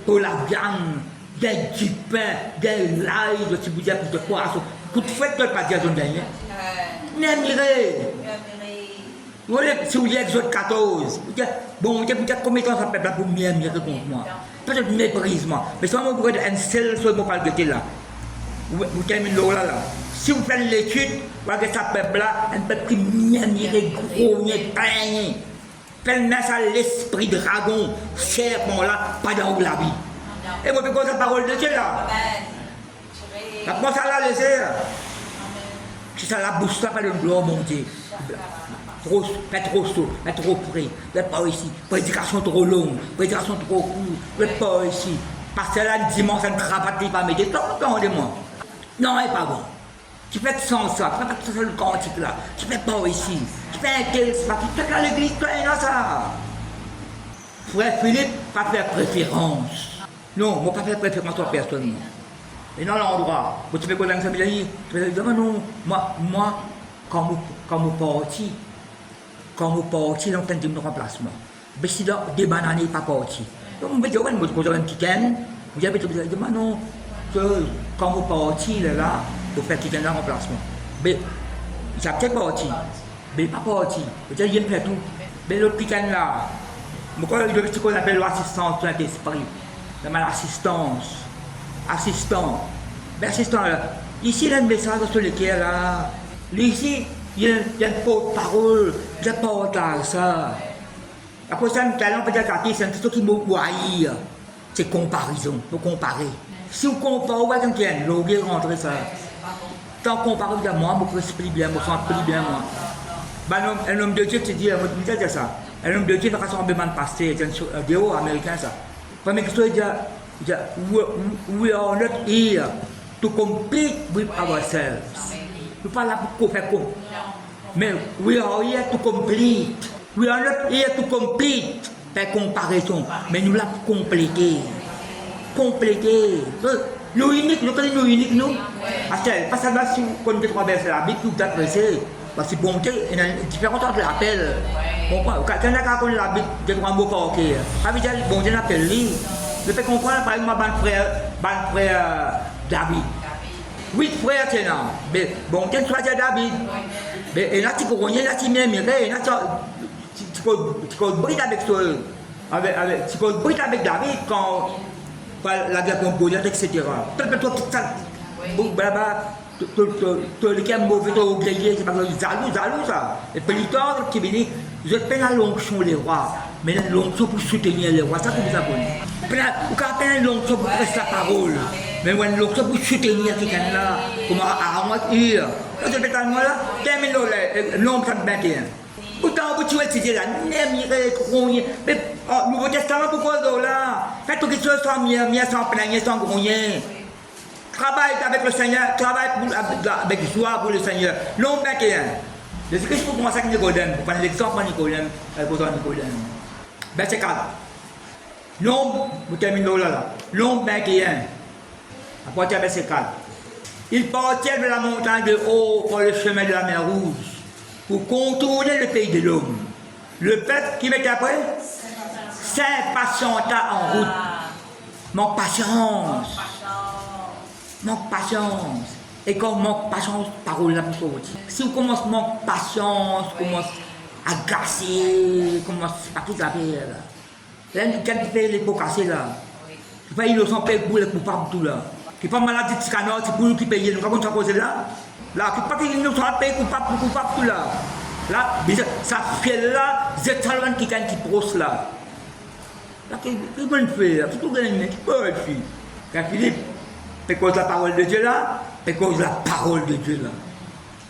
pour la viande, du pain, des l'ail, si vous dites de poisson. Coup de fouette, pas dire son dernier. N'aimerez. Vous voyez, si vous dites Exode 14, vous dites, bon, vous dites combien de temps ça fait là pour m'aimer contre moi? Peut-être méprise-moi. Mais seulement vous avez un seul mot par le là. Vous terminez là. Si vous faites l'étude, vous voyez que ça peuple là, un peuple qui m'aimerait, grogner, peigner. Faites ça l'esprit dragon, serpent là, pas dans la vie. Et vous faites quoi cette parole de Dieu là? La comment ça l'a laissé? Si ça la bouche, ça fait le gloire, mon Dieu. Trop chaud, trop près. Vous n'êtes pas ici. Prédication trop longue, prédication trop courte. Vous n'êtes pas ici. Parce que là, le dimanche, ça ne travaille pas m'aider. Attendez-moi. Non, il n'est pas bon. Tu fais sans ça, tu fais pas tout ça le cantique là. Tu fais pas ici. Tu fais un tel, c'est pas tu fais dans l'église, tu fais dans ça. Frère Philippe, pas faire préférence. Non, moi, pas faire préférence à personne. Et dans l'endroit, où tu fais quoi dans ça, tu vas dire, non, moi, quand vous partez, on tente de me remplacement. Mais si là, des bananes, pas parti. Donc, on me dit, vous avez un petit can, vous avez dit, non, quand vous partez là, vous faites un petit remplacement. Mais, ça peut-être parti, mais pas parti. Vous avez dit, il fait tout. Mais l'autre petit can là, ce qu'on appelle l'assistance de l'esprit. L'assistance. Assistant. Ben, assistant là. Ici, il y a un message sur lequel là. Ici, il y a une porte-parole. Je porte ça. La prochaine talent peut être athée, c'est ce qui me voit. C'est comparaison. Il faut comparer. Si vous comparez, vous voyez quelqu'un, l'autre rentrer ça. Tant comparé avec moi, je me explique bien, je me sens plus bien moi. Ben, un homme de Dieu, tu dis, c'est ça. Un homme de Dieu, il va rassemblement de pasteurs, c'est un déo américain ça. Première question, il dit, we are not here to compete with ourselves. Nous ne sommes pas là pour faire quoi. Mais we are here to complete. We are not here to complete. Faire comparaison. Mais nous là pour compléter. Compléter. Nous uniques, nous connaissons nous uniques, nous. Parce que là, si vous traversez la Bible, vous appréciez. Parce que bon, il y a une différence entre l'appel. Quand on a la Bible, il y a un mot pour OK. Ça veut dire, bon Dieu l'appelle lui. Je fais comprendre par exemple mon frère David. 8 frères c'est là. Mais bon, quel soit David. Mais il y a qui connaissent, il y a qui m'aiment, il y a qui brille avec toi. Tu brille avec David quand la guerre contre Goliath, etc. Tout ça. Tout le cas mauvais, tout le grillé, c'est pas jaloux ça. Et puis le temps qui vient, je fais la l'onction les rois. Mais la l'onction pour soutenir les rois, ça comme ça bon. Vous avez la l'onction pour prêcher la parole. Mais la l'onction pour soutenir quelqu'un là, comme à moi hier. Quand je fais ça moi là, termine l'homme 21. Pourtant vous tuez étudier là, n'aimerez grogner. Mais Nouveau Testament pourquoi là? Faites tout quelque chose sans mieux, sans plaigner, sans grogner. Travaille avec le Seigneur, travaille avec joie pour le Seigneur. L'homme 21. Jésus-Christ pour commencer avec Nicodème, pour prendre l'exemple de Nicodème, Verset 4. L'homme, vous terminez là. L'homme 21. À partir de verset 4. Ils partirent de la montagne de haut pour le chemin de la mer Rouge, pour contourner le pays de l'homme. Le peuple qui m'était après s'impatienta en route. Manque patience. Manque patience. Et quand on manque patience, parole là pour sortir. Si on commence à manquer patience, on commence à agacer, on commence à tout la paix là. Là, quand tu fais les pots cassés là, tu fais innocent, paix pour les coupables tout là. Qui pas maladie de canard, c'est pour nous qui payer, nous avons ça cause là. Là, qui pas qui nous sont payés coupable tout là. Là, ça fait là, c'est talent qui gagne qui brosse là. Là, qui bonne faire, tout gagne, qui peut faire. Quand Philippe, c'est cause la parole de Dieu là, c'est cause la parole de Dieu là.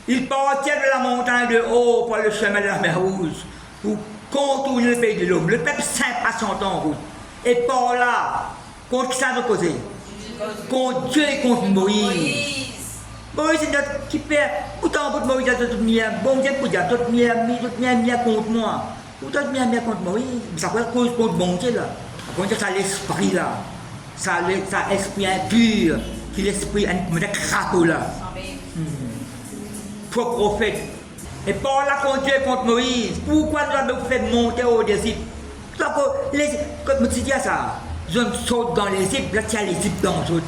Il partait de la montagne de haut par le chemin de la mer Rouge pour contourner le pays de l'homme. Le peuple saint passe en route. Et par là, contre qui ça va causer? Contre Dieu et contre Moïse. Moïse c'est notre qui perd. Pourtant, pour Moïse, il y a tout mis. Bon Dieu, pour dire, tout mis contre moi. Pourtant, tout mis contre Moïse. Ça peut être cause contre bon Dieu là. Bon Dieu, ça l'esprit là. Ça l'esprit impur. Qui l'esprit, un crapaud là. Faux prophète. Et par là, contre Dieu et contre Moïse. Pourquoi nous avons fait monter au désert? Comme tu dis ça, je saute dans les Égyptes, là tu as les Égyptes dans les autres.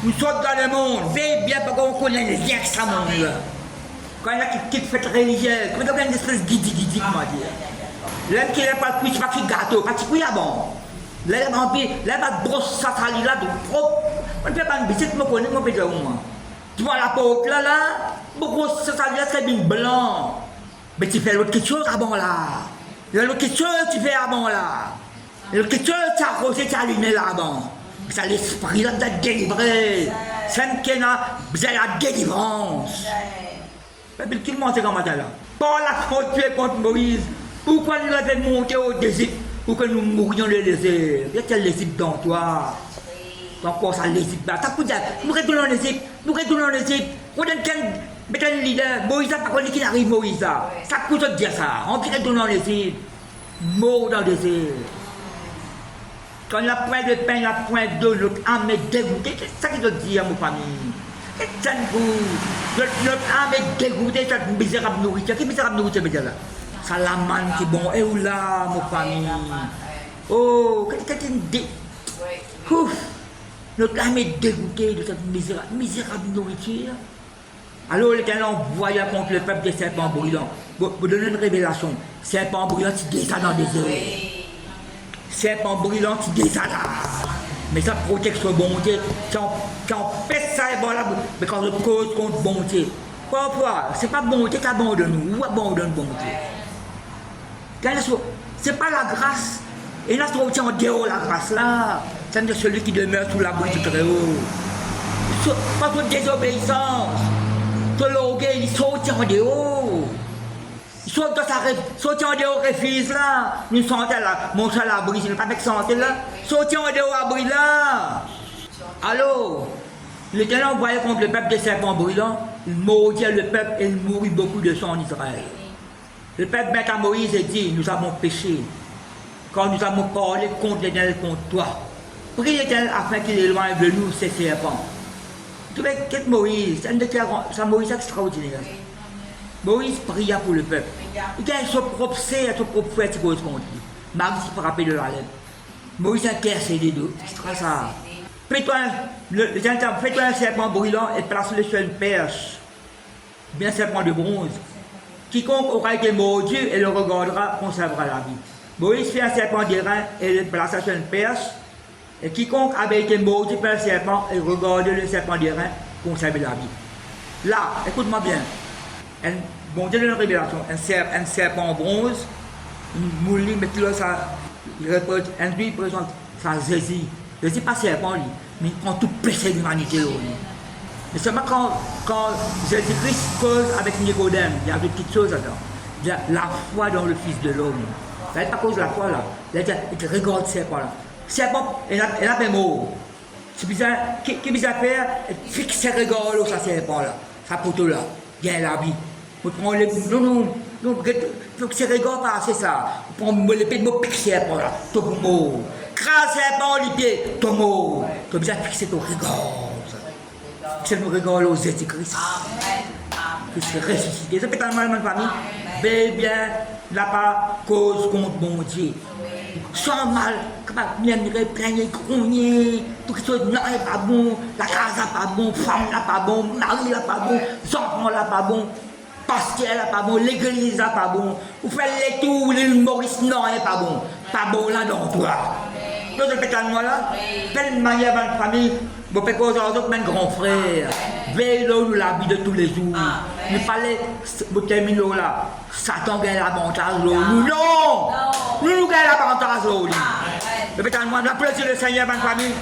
Nous sautons dans le monde, veille bien parce qu'on connaît les liens que ça monde là. Quand il y a qui fait religieuse, quand il y a une espèce de guidi, comment dire. L'homme qui n'a pas de cuisse, pas de gâteau, pas de cuisse à bon. Là, il va brosse ça, ça là, de propre. On ne fait pas une visite, je connais, je peux dire moi. Tu vois la porte là, brosse ça, ça là, c'est bien blanc. Mais tu fais l'autre quelque chose à bon là. L'autre quelque chose, tu fais à bon là. L'autre quelque chose, tu as accroché, tu as allumé là bon. Ça l'esprit là, tu as délivré. C'est un qui a la délivrance. Mais qui monte comme ça là? Par la faute, tu es contre Moïse. Pourquoi nous l'avons monté au désert? Pour que nous mourions le désert. Il y a l'Égypte dans toi. Encore ça l'Égypte là. Ça peut dire, nous retournons en Égypte, nous retournons en Égypte. On donne qu'un leader. Moïse n'a pas connu qu'il arrive Moïse là. Ça coûte de dire ça. On peut retourner en Égypte. Mort dans le désert. Quand il y a point de pain, il y a point d'eau, notre âme est dégoûtée. C'est ça que je dis à ma famille. C'est ça que notre âme est dégoûtée, cette misérable nourriture. Quelle misérable nourriture veut dire là? Ça la manne qui est bon. Et où là, ma famille? Oh, qu'est-ce que tu dis? Ouf! Notre âme est dégoûtée de cette misérable nourriture. Alors l'Éternel envoya contre le peuple des serpents brûlants. Pour donner une révélation, serpent brûlant, tu descends dans le désert. Serpent brûlant, tu descends là. Mais ça protection bon Dieu. Quand on fait ça, bon là, mais quand on cause contre bon Dieu. Pourquoi? C'est pas bon Dieu qui abandonne nous. Où abandonne bon Dieu? C'est pas la grâce. Et là, on tient en dehors la grâce là. C'est celui qui demeure sous l'abri du Très-Haut. Pas toute désobéissance. Tout l'orgueil, il saute en dehors. Il saute en dehors, refuse là. Nous sentons là, mon chat à l'abri, je n'ai pas avec santé là. Saute en dehors à l'abri là. Alors, l'Éternel envoyé contre le peuple des serpents brûlants, il maudit le peuple et il mourit beaucoup de sang en Israël. Le peuple met à Moïse et dit, nous avons péché. Quand nous avons parlé contre l'Éternel, contre toi. Prie l'Éternel afin qu'il éloigne de nous ces serpents. Tu vois, qu'est-ce Moïse? C'est un Moïse extraordinaire. Moïse pria pour le peuple. Il a son propre ser, son propre frère qui cause contre lui. Marie s'est frappé de la lèvre. Moïse a intercédé d'eux. C'est ça. Fais-toi un serpent brûlant et place-le sur une perche. Bien un serpent de bronze. Quiconque aura été mordu et le regardera conservera la vie. Moïse fait un serpent d'airain et le plaça sur une perche. Et quiconque avait été mordu par le serpent et regardait le serpent d'airain conservait la vie. Là, écoute-moi bien. Bon Dieu de la révélation, un serpent en bronze, une mouli, mais là, ça, il représente ça Jésus. Jésus pas serpent, lui, mais il prend tout péché de l'humanité. Mais seulement quand Jésus-Christ cause avec Nicodème, il y a des petites choses là-dedans. Il y a la foi dans le Fils de l'homme. Ça n'est pas cause de la foi là. Il regarde ce serpent là. Serpent, il a fait mot. C'est bizarre, qu'est-ce qu'il a fait? Fixe ses regards là, ça serpent là. Ça poteau là. Il y a la vie. Non, il faut que ces regards passent, c'est ça. On prend l'épée de mon pique serpent là. Ton mot. Crase serpent l'épée, ton mot. Tu as besoin de fixer ton regard. C'est le regard là aux Jésus-Christ. Christ est ressuscité. Ça fait un mal, ma famille. Mais bien, n'a pas cause contre mon Dieu. Sans mal, il y a une réplique, tout ce qui n'est pas bon, la case n'est pas bon, femme n'est pas bon, mari n'est pas bon, enfant n'est pas bon, pasteur n'est pas bon, l'église n'est pas bon, vous faites les tours, l'île Maurice n'est pas bon là dans toi. Nous, je fais moi là. Oui. Quelle manière, ma famille, vous faites cause aux autres, mes grands frères. Veillez nous la vie de tous les jours. Il fallait, vous terminez là. Satan gagne l'avantage, nous. Non! Nous gagnons l'avantage, nous. Je fais moi, la plaisir le Seigneur, ma famille.